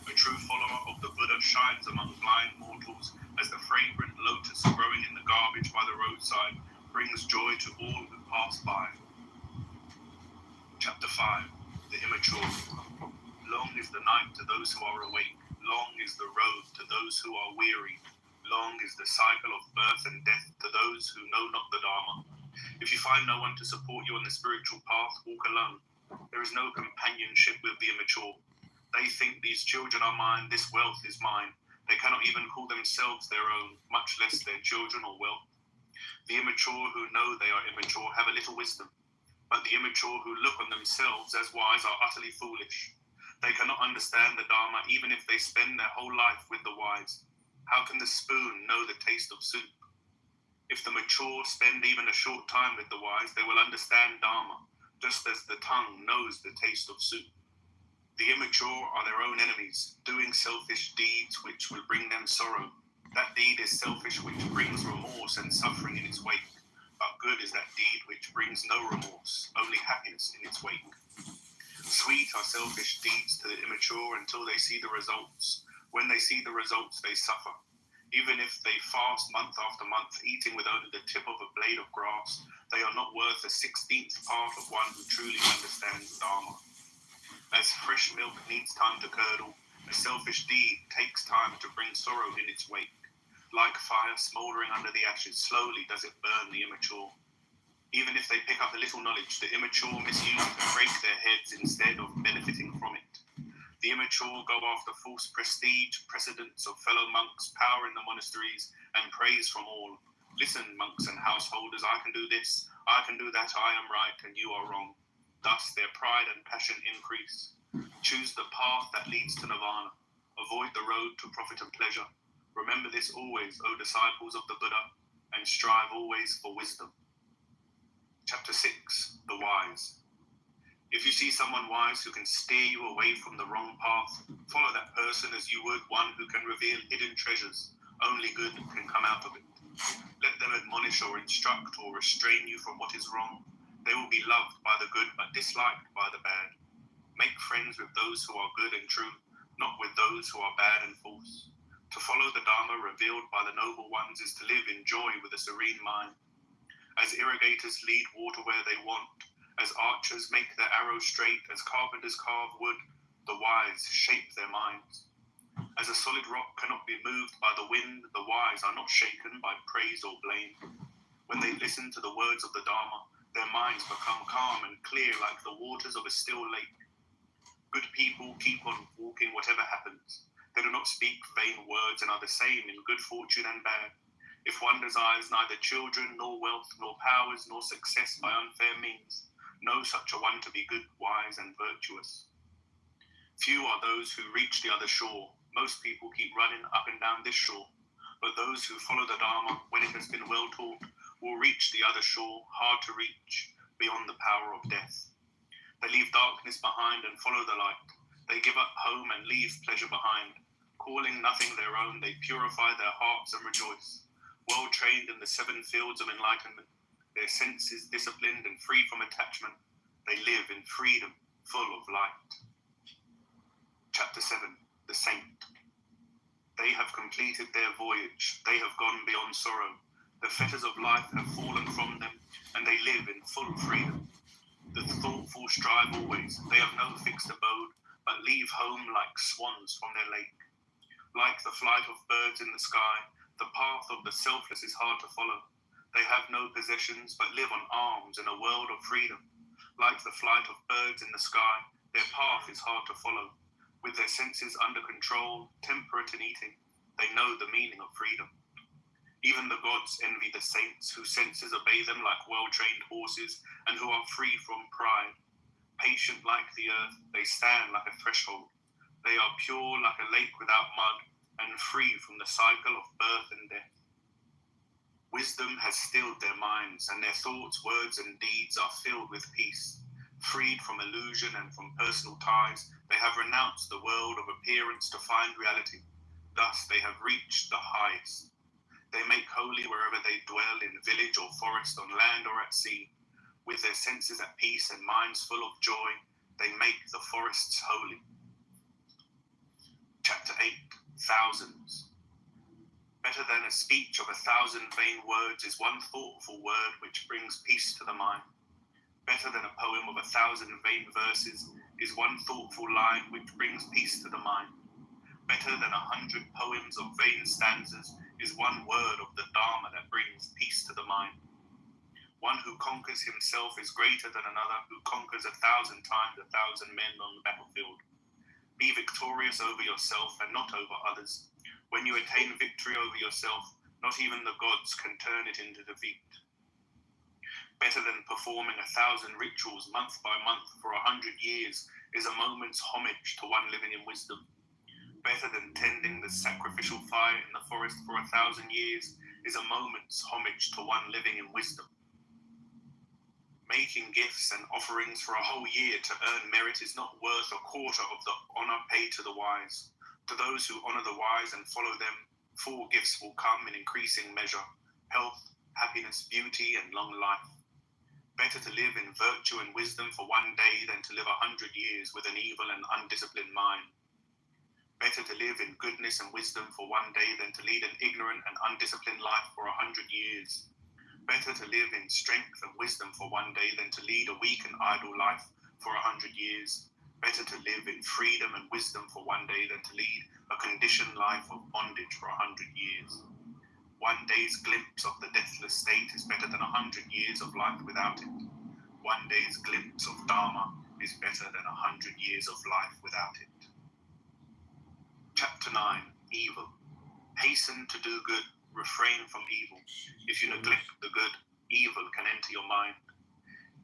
A true follower of the Buddha shines among blind mortals as the fragrant lotus growing in the garbage by the roadside brings joy to all who pass by. Chapter 5. The Immature. Long is the night to those who are awake. Long is the road to those who are weary. Long is the cycle of birth and death to those who know not the Dharma. If you find no one to support you on the spiritual path, walk alone. There is no companionship with the immature. They think these children are mine, this wealth is mine. They cannot even call themselves their own, much less their children or wealth. The immature who know they are immature have a little wisdom, but the immature who look on themselves as wise are utterly foolish. They cannot understand the Dharma even if they spend their whole life with the wise. How can the spoon know the taste of soup? If the mature spend even a short time with the wise, they will understand Dharma, just as the tongue knows the taste of soup. The immature are their own enemies, doing selfish deeds which will bring them sorrow. That deed is selfish which brings remorse and suffering in its wake, but good is that deed which brings no remorse, only happiness in its wake. Sweet are selfish deeds to the immature until they see the results. When they see the results, they suffer. Even if they fast month after month, eating with only the tip of a blade of grass, they are not worth a 16th part of one who truly understands Dharma. As fresh milk needs time to curdle, a selfish deed takes time to bring sorrow in its wake. Like fire smouldering under the ashes, slowly does it burn the immature. Even if they pick up a little knowledge, the immature misuse it and break their heads instead of benefiting from it. The immature go after false prestige, precedence of fellow monks, power in the monasteries, and praise from all. Listen, monks and householders, I can do this, I can do that, I am right, and you are wrong. Thus their pride and passion increase. Choose the path that leads to nirvana. Avoid the road to profit and pleasure. Remember this always, O disciples of the Buddha, and strive always for wisdom. Chapter 6. The Wise. If you see someone wise who can steer you away from the wrong path, follow that person as you would one who can reveal hidden treasures. Only good can come out of it. Let them admonish or instruct or restrain you from what is wrong. They will be loved by the good but disliked by the bad. Make friends with those who are good and true, not with those who are bad and false. To follow the Dharma revealed by the noble ones is to live in joy with a serene mind. As irrigators lead water where they want, as archers make their arrows straight, as carpenters carve wood, the wise shape their minds. As a solid rock cannot be moved by the wind, the wise are not shaken by praise or blame. When they listen to the words of the Dharma, their minds become calm and clear like the waters of a still lake. Good people keep on walking whatever happens. They do not speak vain words and are the same in good fortune and bad. If one desires neither children, nor wealth, nor powers, nor success by unfair means, know such a one to be good, wise, and virtuous. Few are those who reach the other shore. Most people keep running up and down this shore, but those who follow the Dharma, when it has been well taught, will reach the other shore, hard to reach, beyond the power of death. They leave darkness behind and follow the light. They give up home and leave pleasure behind. Calling nothing their own, they purify their hearts and rejoice. Well trained in the 7 fields of enlightenment, their senses disciplined and free from attachment, they live in freedom, full of light. Chapter 7. The Saint. They have completed their voyage. They have gone beyond sorrow. The fetters of life have fallen from them, and they live in full freedom. The thoughtful strive always. They have no fixed abode, but leave home like swans from their lake. Like the flight of birds in the sky, the path of the selfless is hard to follow. They have no possessions, but live on alms in a world of freedom. Like the flight of birds in the sky, their path is hard to follow. With their senses under control, temperate in eating, they know the meaning of freedom. Even the gods envy the saints, whose senses obey them like well-trained horses, and who are free from pride. Patient like the earth, they stand like a threshold. They are pure like a lake without mud, and free from the cycle of birth and death. Wisdom has stilled their minds, and their thoughts, words, and deeds are filled with peace. Freed from illusion and from personal ties, they have renounced the world of appearance to find reality. Thus they have reached the highest. They make holy wherever they dwell, in village or forest, on land or at sea. With their senses at peace and minds full of joy, they make the forests holy. Chapter 8. Thousands. Better than a speech of 1,000 vain words is one thoughtful word which brings peace to the mind. Better than a poem of 1,000 vain verses is one thoughtful line which brings peace to the mind. Better than 100 poems of vain stanzas is one word of the Dharma that brings peace to the mind. One who conquers himself is greater than another who conquers 1,000 times 1,000 men on the battlefield. Be victorious over yourself and not over others. When you attain victory over yourself, not even the gods can turn it into defeat. Better than performing 1,000 rituals month by month for 100 years is a moment's homage to one living in wisdom. Better than tending the sacrificial fire in the forest for 1,000 years is a moment's homage to one living in wisdom. Making gifts and offerings for a whole year to earn merit is not worth a quarter of the honor paid to the wise. To those who honor the wise and follow them, 4 gifts will come in increasing measure: health, happiness, beauty, and long life. Better to live in virtue and wisdom for one day than to live 100 years with an evil and undisciplined mind. Better to live in goodness and wisdom for one day than to lead an ignorant and undisciplined life for 100 years. Better to live in strength and wisdom for one day than to lead a weak and idle life for 100 years. Better to live in freedom and wisdom for one day than to lead a conditioned life of bondage for 100 years. One day's glimpse of the deathless state is better than 100 years of life without it. One day's glimpse of Dharma is better than 100 years of life without it. Chapter 9. Evil. Hasten to do good, refrain from evil. If you neglect the good, evil can enter your mind.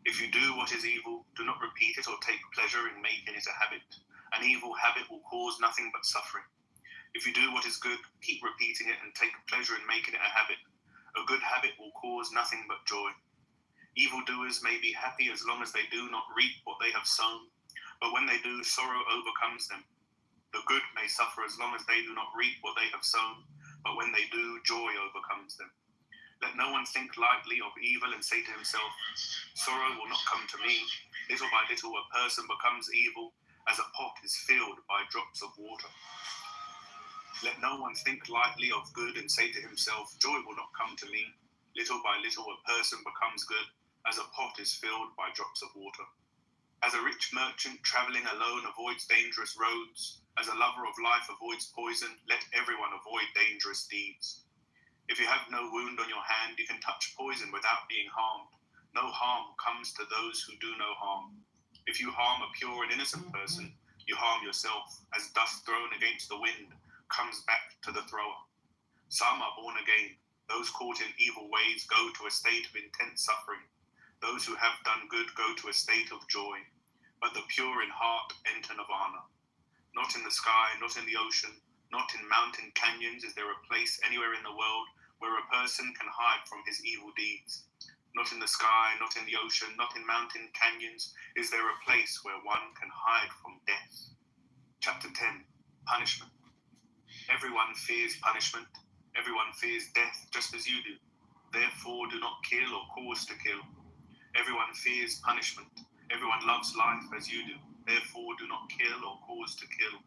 If you do what is evil, do not repeat it or take pleasure in making it a habit. An evil habit will cause nothing but suffering. If you do what is good, keep repeating it and take pleasure in making it a habit. A good habit will cause nothing but joy. Evildoers may be happy as long as they do not reap what they have sown, but when they do, sorrow overcomes them. The good may suffer as long as they do not reap what they have sown, but when they do, joy overcomes them. Let no one think lightly of evil and say to himself, sorrow will not come to me. Little by little a person becomes evil, as a pot is filled by drops of water. Let no one think lightly of good and say to himself, joy will not come to me. Little by little a person becomes good, as a pot is filled by drops of water. As a rich merchant traveling alone avoids dangerous roads, as a lover of life avoids poison, let everyone avoid dangerous deeds. If you have no wound on your hand, you can touch poison without being harmed. No harm comes to those who do no harm. If you harm a pure and innocent person, you harm yourself, as dust thrown against the wind comes back to the thrower. Some are born again. Those caught in evil ways go to a state of intense suffering. Those who have done good go to a state of joy. But the pure in heart enter nirvana. Not in the sky, not in the ocean, Not in mountain canyons is there a place anywhere in the world where a person can hide from his evil deeds. Not in the sky, not in the ocean, not in mountain canyons is there a place where one can hide from death. Chapter 10, Punishment. Everyone fears punishment. Everyone fears death just as you do. Therefore, do not kill or cause to kill. Everyone fears punishment. Everyone loves life as you do. Therefore, do not kill or cause to kill.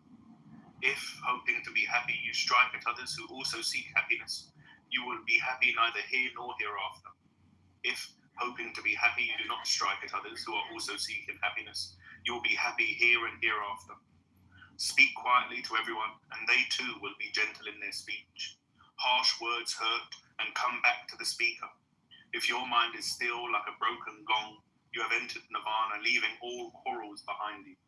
If, hoping to be happy, you strike at others who also seek happiness, you will be happy neither here nor hereafter. If, hoping to be happy, you do not strike at others who are also seeking happiness, you will be happy here and hereafter. Speak quietly to everyone, and they too will be gentle in their speech. Harsh words hurt and come back to the speaker. If your mind is still like a broken gong, you have entered nirvana, leaving all quarrels behind you.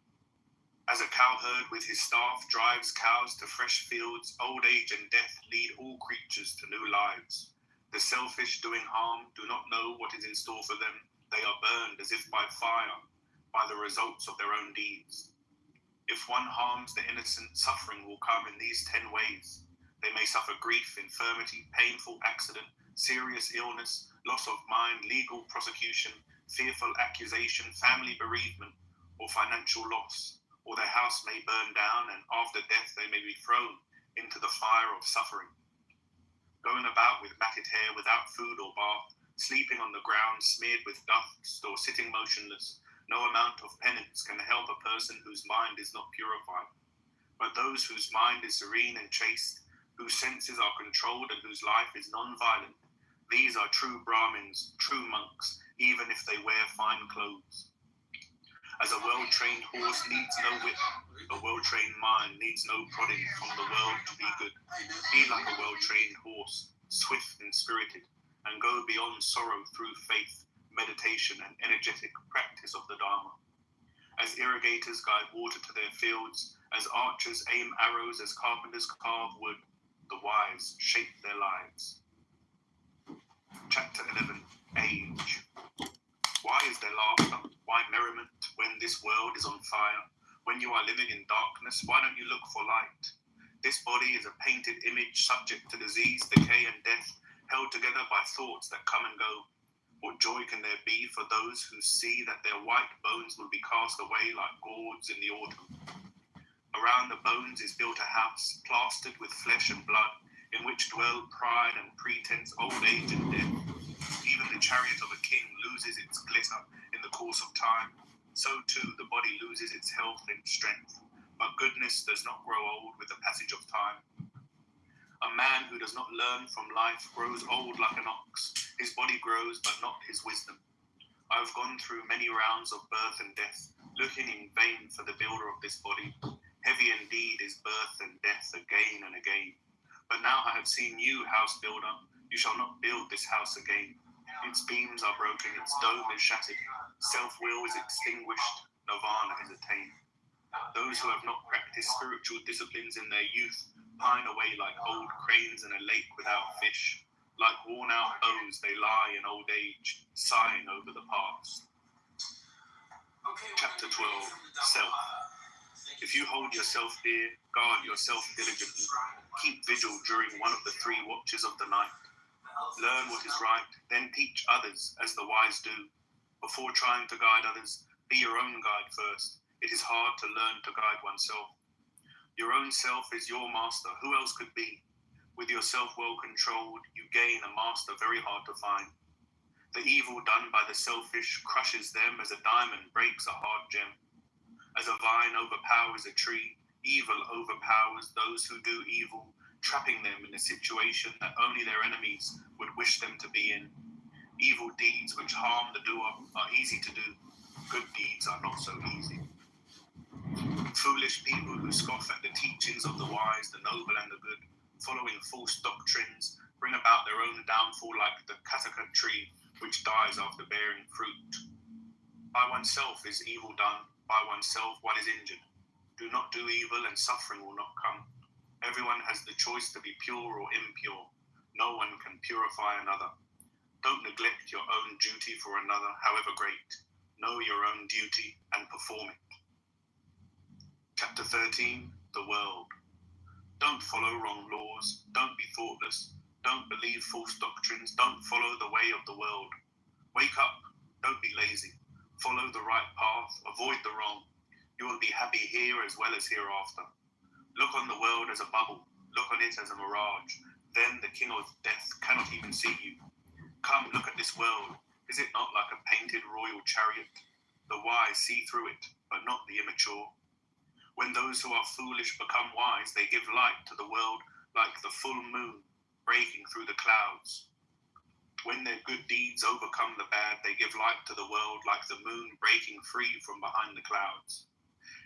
As a cowherd with his staff drives cows to fresh fields, old age and death lead all creatures to new lives. The selfish doing harm do not know what is in store for them. They are burned as if by fire, by the results of their own deeds. If one harms the innocent, suffering will come in these 10 ways. They may suffer grief, infirmity, painful accident, serious illness, loss of mind, legal prosecution, fearful accusation, family bereavement, or financial loss. Or their house may burn down, and after death they may be thrown into the fire of suffering. Going about with matted hair, without food or bath, sleeping on the ground smeared with dust, or sitting motionless, no amount of penance can help a person whose mind is not purified. But those whose mind is serene and chaste, whose senses are controlled and whose life is non-violent, these are true Brahmins, true monks, even if they wear fine clothes. As a well-trained horse needs no whip, a well-trained mind needs no prodding from the world to be good. Be like a well-trained horse, swift and spirited, and go beyond sorrow through faith, meditation, and energetic practice of the Dharma. As irrigators guide water to their fields, as archers aim arrows, as carpenters carve wood, the wise shape their lives. Chapter 11, Age. Why is there laughter? Why merriment when this world is on fire? When you are living in darkness, why don't you look for light? This body is a painted image subject to disease, decay, and death, held together by thoughts that come and go. What joy can there be for those who see that their white bones will be cast away like gourds in the autumn? Around the bones is built a house, plastered with flesh and blood, in which dwell pride and pretense, old age and death. Even the chariot of a king loses its glitter in the course of time. So too the body loses its health and strength. But goodness does not grow old with the passage of time. A man who does not learn from life grows old like an ox. His body grows, but not his wisdom. I have gone through many rounds of birth and death, looking in vain for the builder of this body. Heavy indeed is birth and death again and again. But now I have seen you, house builder. You shall not build this house again. Its beams are broken, its dome is shattered. Self-will is extinguished, nirvana is attained. Those who have not practiced spiritual disciplines in their youth pine away like old cranes in a lake without fish. Like worn-out bows, they lie in old age, sighing over the past. Chapter 12, Self. If you hold yourself dear, guard yourself diligently. Keep vigil during one of the 3 watches of the night. Learn what is right, then teach others as the wise do. Before trying to guide others, be your own guide first. It is hard to learn to guide oneself. Your own self is your master. Who else could be? With yourself well controlled, you gain a master very hard to find. The evil done by the selfish crushes them as a diamond breaks a hard gem. As a vine overpowers a tree, evil overpowers those who do evil, trapping them in a situation that only their enemies would wish them to be in. Evil deeds which harm the doer are easy to do. Good deeds are not so easy. Foolish people who scoff at the teachings of the wise, the noble, and the good, following false doctrines, bring about their own downfall like the kataka tree, which dies after bearing fruit. By oneself is evil done, by oneself one is injured. Do not do evil and suffering will not come. Everyone has the choice to be pure or impure. No one can purify another. Don't neglect your own duty for another, however great. Know your own duty and perform it. Chapter 13, The World. Don't follow wrong laws. Don't be thoughtless. Don't believe false doctrines. Don't follow the way of the world. Wake up. Don't be lazy. Follow the right path. Avoid the wrong. You will be happy here as well as hereafter. Look on the world as a bubble. Look on it as a mirage. Then the king of death cannot even see you. Come, look at this world. Is it not like a painted royal chariot? The wise see through it, but not the immature. When those who are foolish become wise, they give light to the world like the full moon breaking through the clouds. When their good deeds overcome the bad, they give light to the world like the moon breaking free from behind the clouds.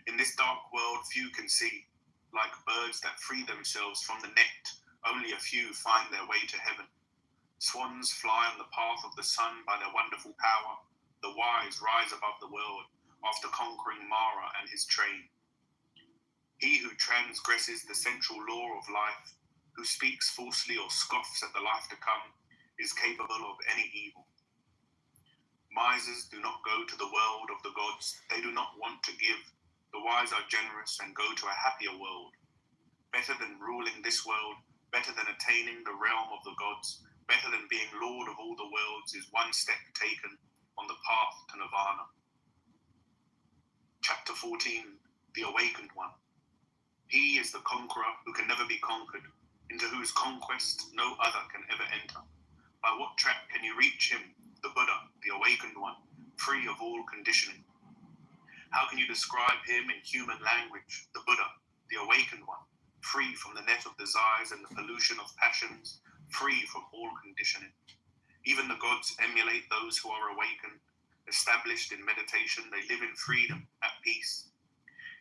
In this dark world, few can see. Like birds that free themselves from the net, only a few find their way to heaven. Swans fly on the path of the sun by their wonderful power. The wise rise above the world after conquering Mara and his train. He who transgresses the central law of life, who speaks falsely or scoffs at the life to come, is capable of any evil. Misers do not go to the world of the gods. They do not want to give. The wise are generous and go to a happier world. Better than ruling this world, better than attaining the realm of the gods, better than being lord of all the worlds is one step taken on the path to nirvana. Chapter 14, The Awakened One. He is the conqueror who can never be conquered, into whose conquest no other can ever enter. By what track can you reach him, the Buddha, the awakened one, free of all conditioning? How can you describe him in human language, the Buddha, the awakened one, free from the net of desires and the pollution of passions, free from all conditioning? Even the gods emulate those who are awakened. Established in meditation, they live in freedom, at peace.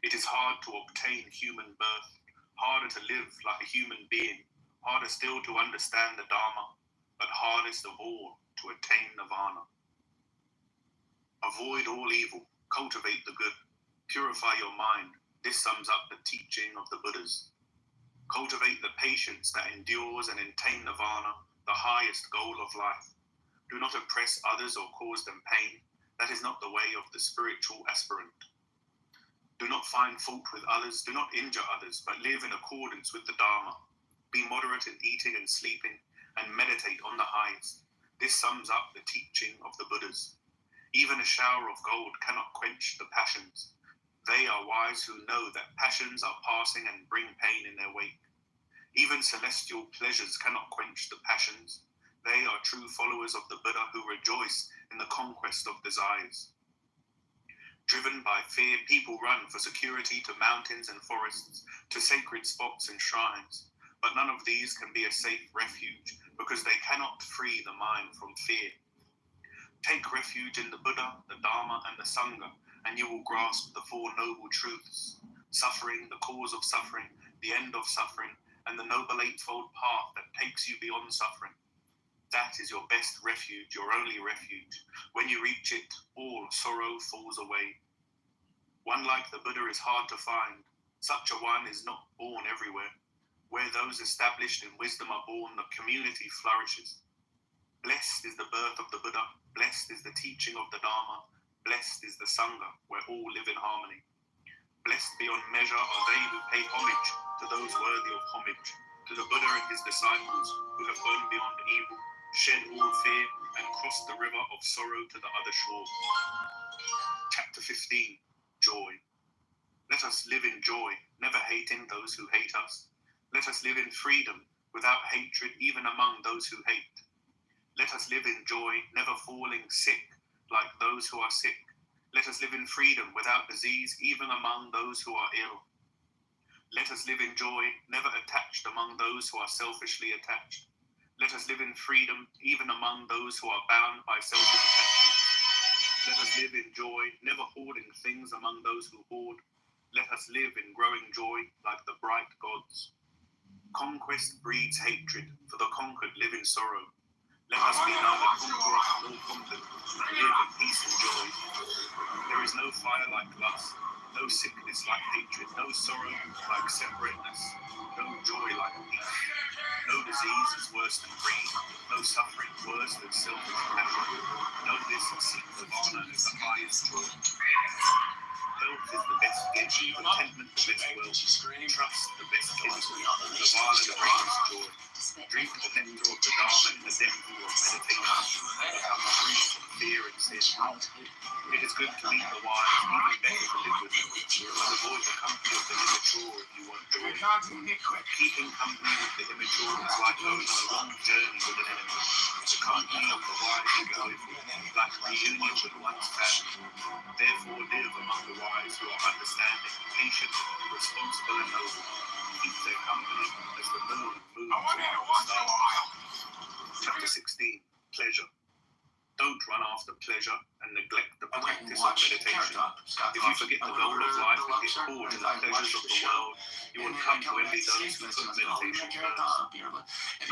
It is hard to obtain human birth, harder to live like a human being, harder still to understand the Dharma, but hardest of all to attain nirvana. Avoid all evil, cultivate the good, purify your mind. This sums up the teaching of the Buddhas. Cultivate the patience that endures and attain nirvana, the highest goal of life. Do not oppress others or cause them pain. That is not the way of the spiritual aspirant. Do not find fault with others, do not injure others, but live in accordance with the Dharma. Be moderate in eating and sleeping, and meditate on the highest. This sums up the teaching of the Buddhas. Even a shower of gold cannot quench the passions. They are wise who know that passions are passing and bring pain in their wake. Even celestial pleasures cannot quench the passions. They are true followers of the Buddha who rejoice in the conquest of desires. Driven by fear, people run for security to mountains and forests, to sacred spots and shrines. But none of these can be a safe refuge because they cannot free the mind from fear. Take refuge in the Buddha, the Dharma, and the Sangha, and you will grasp the four noble truths: suffering, the cause of suffering, the end of suffering, and the noble eightfold path that takes you beyond suffering. That is your best refuge, your only refuge. When you reach it, all sorrow falls away. One like the Buddha is hard to find. Such a one is not born everywhere. Where those established in wisdom are born, the community flourishes. Blessed is the birth of the Buddha. Blessed is the teaching of the Dharma. Blessed is the Sangha, where all live in harmony. Blessed beyond measure are they who pay homage to those worthy of homage, to the Buddha and his disciples who have gone beyond evil, shed all fear, and crossed the river of sorrow to the other shore. Chapter 15, Joy. Let us live in joy, never hating those who hate us. Let us live in freedom, without hatred even among those who hate. Let us live in joy, never falling sick like those who are sick. Let us live in freedom, without disease even among those who are ill. Let us live in joy, never attached among those who are selfishly attached. Let us live in freedom, even among those who are bound by selfish attachment. Let us live in joy, never hoarding things among those who hoard. Let us live in growing joy like the bright gods. Conquest breeds hatred, for the conquered live in sorrow. Let us be now the conqueror of all conquered, and live in peace and joy. There is no fire like lust, no sickness like hatred, no sorrow like separateness, no joy like peace. No disease is worse than greed, no suffering worse than selfish passion. Know this and seek nirvana as the highest joy. Wealth is the best gift, contentment the best wealth, trust the best gift, nirvana the greatest joy. Drink the nectar of the Dharma in the depth of meditation, become free from fear and sin. It is good to meet the wise, even better to live with them. But avoid the company of the immature if you want joy. Keeping company with the immature is like going on a long journey with an enemy. The company of the wise is joyful, like reunion with one's family. Therefore live among the wise who are understanding, patient, responsible and noble. Keep their company as the moon moves around the stars. Chapter 16. Pleasure. Don't run after pleasure and neglect the practice of meditation. If you forget the goal of life and get caught in the pleasures of the world, you will come to envy those who put meditation first.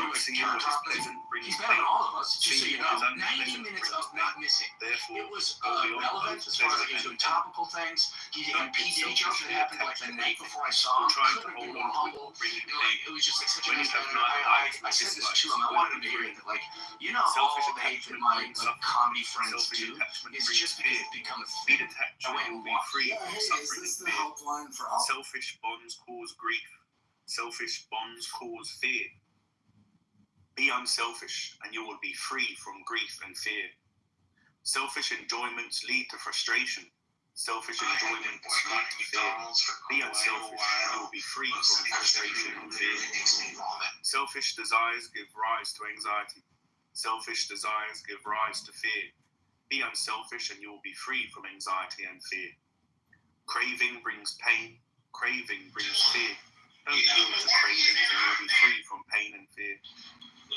Not seeing what is pleasant brings pain. Seeing what is unpleasant brings pain. Therefore, go beyond both pleasure and topical things. He did PJ jokes that happened like the night before I saw him. Trying to hold on to it, bringing pain. It was just like such a When you have I said this to him. I wanted him to hear it. That like, you know, selfish all the hatred my comedy friends do is just because it's become a Be thing. detached and you'll be free from suffering and fear. helpline for all? Selfish bonds cause grief. Selfish bonds cause fear. Be unselfish and you will be free from grief and fear. Selfish enjoyments lead to frustration. Selfish enjoyments lead to fear. Be unselfish and you will be free from frustration and fear. Selfish desires give rise to anxiety. Selfish desires give rise to fear. Be unselfish and you will be free from anxiety and fear. Craving brings pain. Craving brings fear. Don't yield to cravings and you will be free from pain and fear.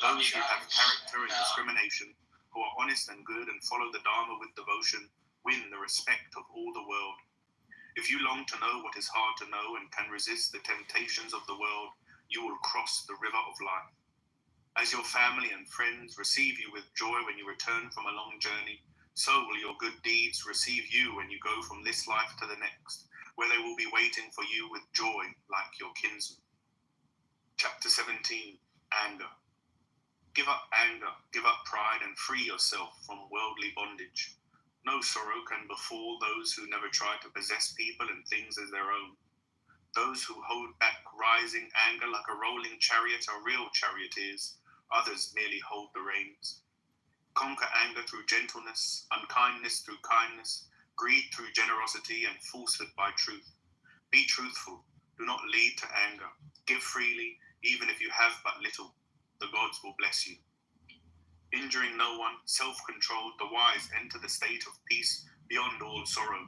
Those who have character and discrimination, who are honest and good and follow the Dharma with devotion, win the respect of all the world. If you long to know what is hard to know and can resist the temptations of the world, you will cross the river of life. As your family and friends receive you with joy when you return from a long journey, so will your good deeds receive you when you go from this life to the next, where they will be waiting for you with joy like your kinsmen. Chapter 17. Anger. Give up anger, give up pride, and free yourself from worldly bondage. No sorrow can befall those who never try to possess people and things as their own. Those who hold back rising anger like a rolling chariot are real charioteers. Others merely hold the reins. Conquer anger through gentleness, unkindness through kindness, greed through generosity, and falsehood by truth. Be truthful. Do not lead to anger. Give freely, even if you have but little. The gods will bless you. Injuring no one, self-controlled, the wise enter the state of peace beyond all sorrow.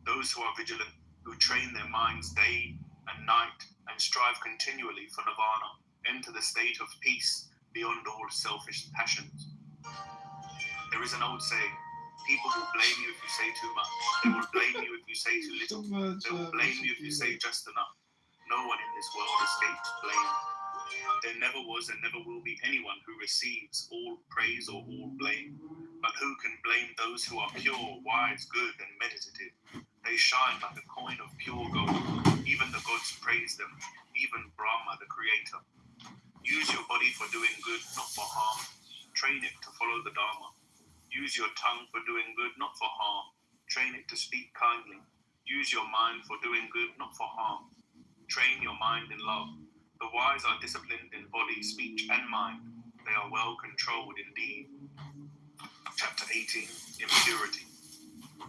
Those who are vigilant, who train their minds day and night and strive continually for nirvana, enter the state of peace beyond all selfish passions. There is an old saying, people will blame you if you say too much. They will blame you if you say too little. They will blame you if you say just enough. No one in this world escapes blame. There never was and never will be anyone who receives all praise or all blame. But who can blame those who are pure, wise, good, and meditative? They shine like a coin of pure gold. Even the gods praise them, even Brahma, the creator. Use your body for doing good, not for harm. Train it to follow the Dharma. Use your tongue for doing good, not for harm. Train it to speak kindly. Use your mind for doing good, not for harm. Train your mind in love. The wise are disciplined in body, speech, and mind. They are well controlled indeed. Chapter 18. Impurity.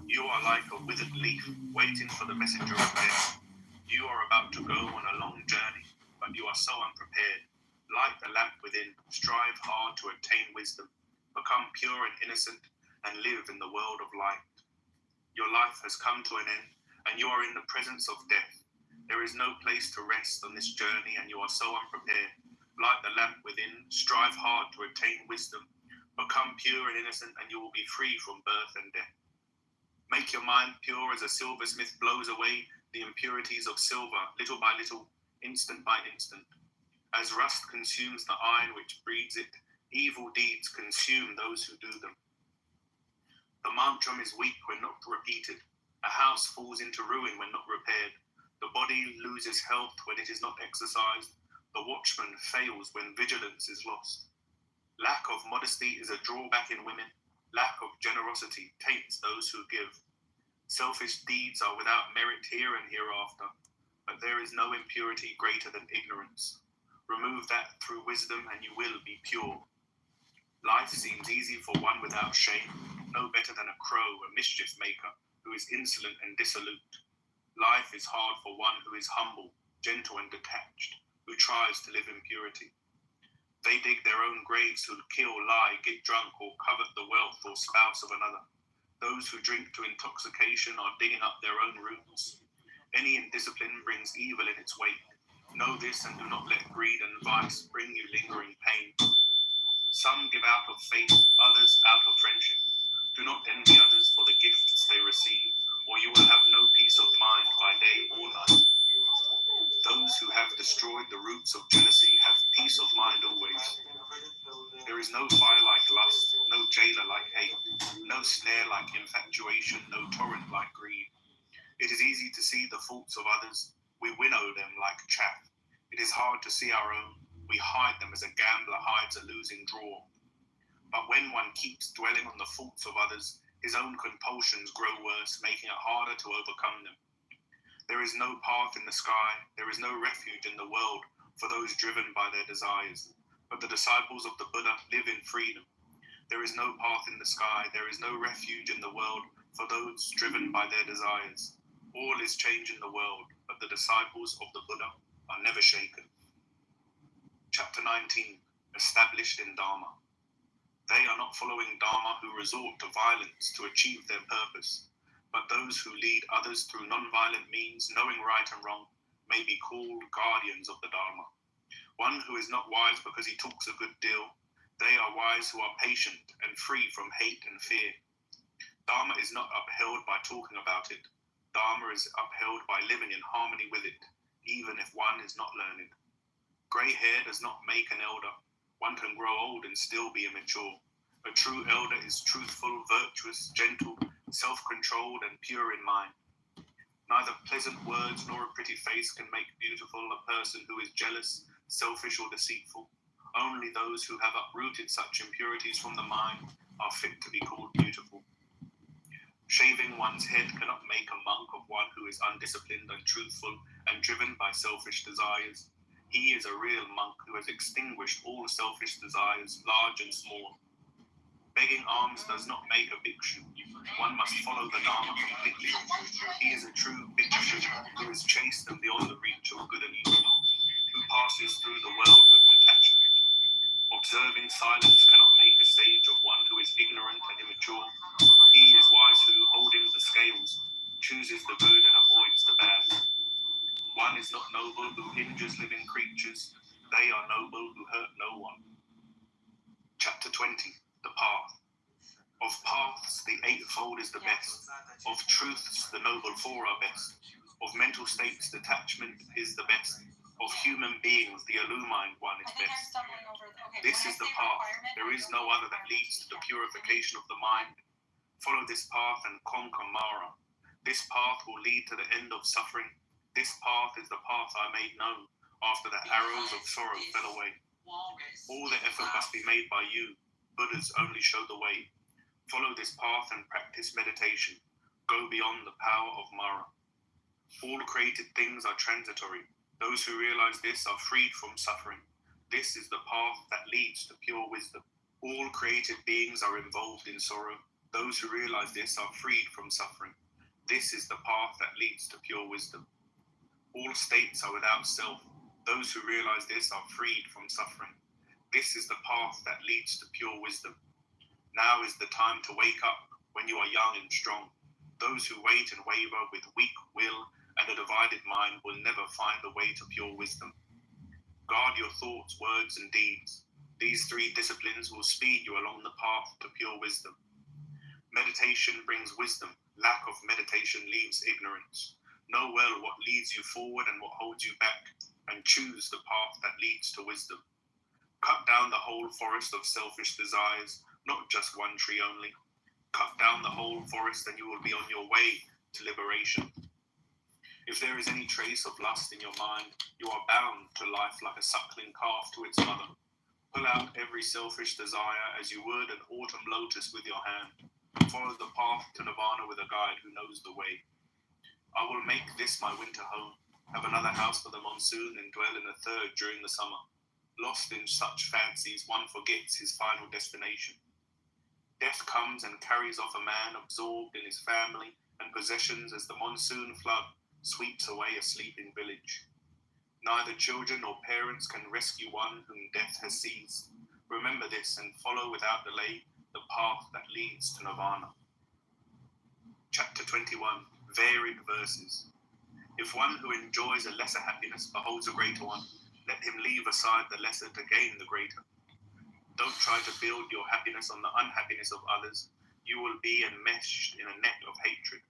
You are like a withered leaf, waiting for the messenger of death. You are about to go on a long journey, but you are so unprepared. Light the lamp within, strive hard to attain wisdom, become pure and innocent, and live in the world of light. Your life has come to an end, and you are in the presence of death. There is no place to rest on this journey, and you are so unprepared. Light the lamp within, strive hard to attain wisdom, become pure and innocent, and you will be free from birth and death. Make your mind pure as a silversmith blows away the impurities of silver, little by little, instant by instant. As rust consumes the iron which breeds it, evil deeds consume those who do them. The mantram is weak when not repeated. A house falls into ruin when not repaired. The body loses health when it is not exercised. The watchman fails when vigilance is lost. Lack of modesty is a drawback in women. Lack of generosity taints those who give. Selfish deeds are without merit here and hereafter, but there is no impurity greater than ignorance. Remove that through wisdom and you will be pure. Life seems easy for one without shame, no better than a crow, a mischief maker, who is insolent and dissolute. Life is hard for one who is humble, gentle and detached, who tries to live in purity. They dig their own graves who kill, lie, get drunk, or covet the wealth or spouse of another. Those who drink to intoxication are digging up their own roots. Any indiscipline brings evil in its wake. Know this and do not let greed and vice bring you lingering pain. Some give out of faith, others out of friendship. Do not envy others for the gifts they receive, or you will have no peace of mind by day or night. Those who have destroyed the roots of jealousy have peace of mind always. There is no fire like lust, no jailer like hate, no snare like infatuation, no torrent like greed. It is easy to see the faults of others. We winnow them like chaff. It is hard to see our own. We hide them as a gambler hides a losing draw. But when one keeps dwelling on the faults of others, his own compulsions grow worse, making it harder to overcome them. There is no path in the sky, there is no refuge in the world for those driven by their desires. But the disciples of the Buddha live in freedom. There is no path in the sky, there is no refuge in the world for those driven by their desires. All is change in the world, but the disciples of the Buddha are never shaken. Chapter 19, Established in Dharma. They are not following Dharma who resort to violence to achieve their purpose, but those who lead others through non-violent means, knowing right and wrong, may be called guardians of the Dharma. One who is not wise because he talks a good deal, they are wise who are patient and free from hate and fear. Dharma is not upheld by talking about it. Dharma is upheld by living in harmony with it, even if one is not learned. Grey hair does not make an elder. One can grow old and still be immature. A true elder is truthful, virtuous, gentle, self-controlled, and pure in mind. Neither pleasant words nor a pretty face can make beautiful a person who is jealous, selfish, or deceitful. Only those who have uprooted such impurities from the mind are fit to be called beautiful. Shaving one's head cannot make a monk of one who is undisciplined, untruthful, and driven by selfish desires. He is a real monk who has extinguished all selfish desires, large and small. Begging alms does not make a bhikshu. One must follow the Dharma completely. He is a true bhikshu who is chaste and beyond the reach of good and evil, who passes through the world with detachment. Observing silence cannot make a sage of one who is ignorant and immature. He is wise who, holding the scales, chooses the good and avoids the bad. One is not noble who injures living creatures. They are noble who hurt no one. Chapter 20, The Path. Of paths, the eightfold is the best. Of truths, the noble four are best. Of mental states, detachment is the best. Of human beings, the illumined one is best. This is the path. There is no other that leads to the purification of the mind. Follow this path and conquer Mara. This path will lead to the end of suffering. This path is the path I made known after the arrows of sorrow fell away. All the effort must be made by you. Buddhas only show the way. Follow this path and practice meditation. Go beyond the power of Mara. All created things are transitory. Those who realize this are freed from suffering. This is the path that leads to pure wisdom. All created beings are involved in sorrow. Those who realize this are freed from suffering. This is the path that leads to pure wisdom. All states are without self. Those who realize this are freed from suffering. This is the path that leads to pure wisdom. Now is the time to wake up when you are young and strong. Those who wait and waver with weak will and a divided mind will never find the way to pure wisdom. Guard your thoughts, words, and deeds. These three disciplines will speed you along the path to pure wisdom. Meditation brings wisdom. Lack of meditation leaves ignorance. Know well what leads you forward and what holds you back, and choose the path that leads to wisdom. Cut down the whole forest of selfish desires, not just one tree only. Cut down the whole forest and you will be on your way to liberation. If there is any trace of lust in your mind, you are bound to life like a suckling calf to its mother. Pull out every selfish desire as you would an autumn lotus with your hand. and follow the path to Nirvana with a guide who knows the way. I will make this my winter home, have another house for the monsoon, and dwell in a third during the summer. Lost in such fancies, one forgets his final destination. Death comes and carries off a man absorbed in his family and possessions as the monsoon flood sweeps away a sleeping village. Neither children nor parents can rescue one whom death has seized. Remember this and follow without delay the path that leads to Nirvana. Chapter 21, Varied Verses. If one who enjoys a lesser happiness beholds a greater one, let him leave aside the lesser to gain the greater. Don't try to build your happiness on the unhappiness of others. You will be enmeshed in a net of hatred.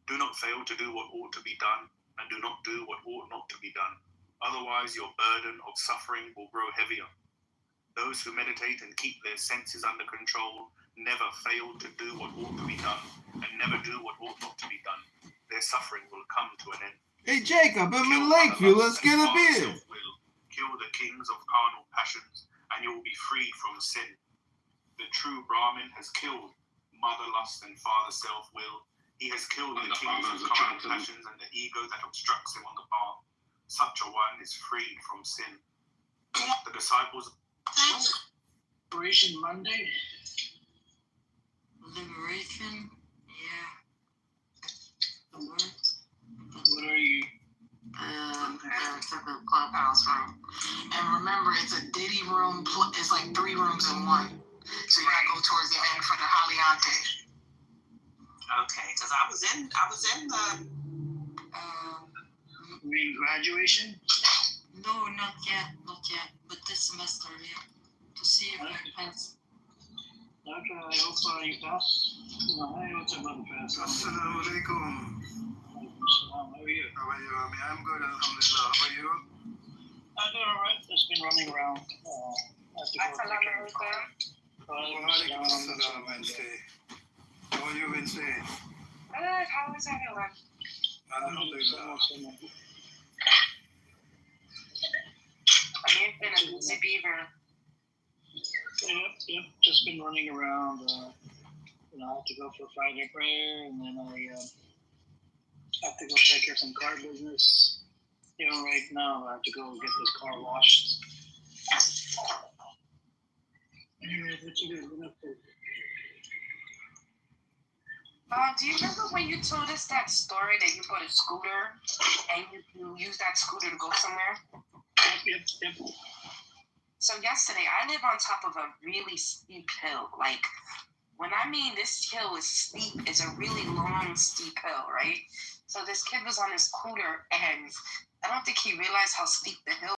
Do not fail to do what ought to be done, and do not do what ought not to be done. Otherwise, your burden of suffering will grow heavier. Those who meditate and keep their senses under control never fail to do what ought to be done, and never do what ought not to be done. Their suffering will come to an end. Hey, Jacob, I'm in Lakeview. Let's get a beer. Kill the kings of carnal passions, and you will be freed from sin. The true Brahmin has killed mother lust and father self-will. He has killed the kings of carnal passions and the ego that obstructs him on the path. Such a one is freed from sin. The disciples... Liberation Monday? Liberation? Yeah. The words? What are you? To the clubhouse room. And remember, it's a Diddy room. It's like 3 rooms in one. So you gotta go towards the end for the Haliante. Okay, because I was in the. You mean graduation? No, not yet. But this semester, yeah. To see if I pass. Okay, I hope you pass. No, I hope somebody pass. Assalamu alaikum. How are you? How are you? I'm good, alhamdulillah. How are you? I'm doing alright. Just been running around. Assalamu alaikum. Wa alaikum assalam, Wednesday. How are you, Wednesday? Good. How is everyone? Alhamdulillah. Amir's been a busy beaver. Yep. Just been running around. I have to go for Friday prayer, and then I have to go take care of some car business. Right now I have to go get this car washed. Anyways, what you guys been up to? Do you remember when you told us that story that you bought a scooter and you used that scooter to go somewhere? Yep. So yesterday, I live on top of a really steep hill. Like, when I mean this hill is steep, it's a really long, steep hill, right? So this kid was on his scooter, and I don't think he realized how steep the hill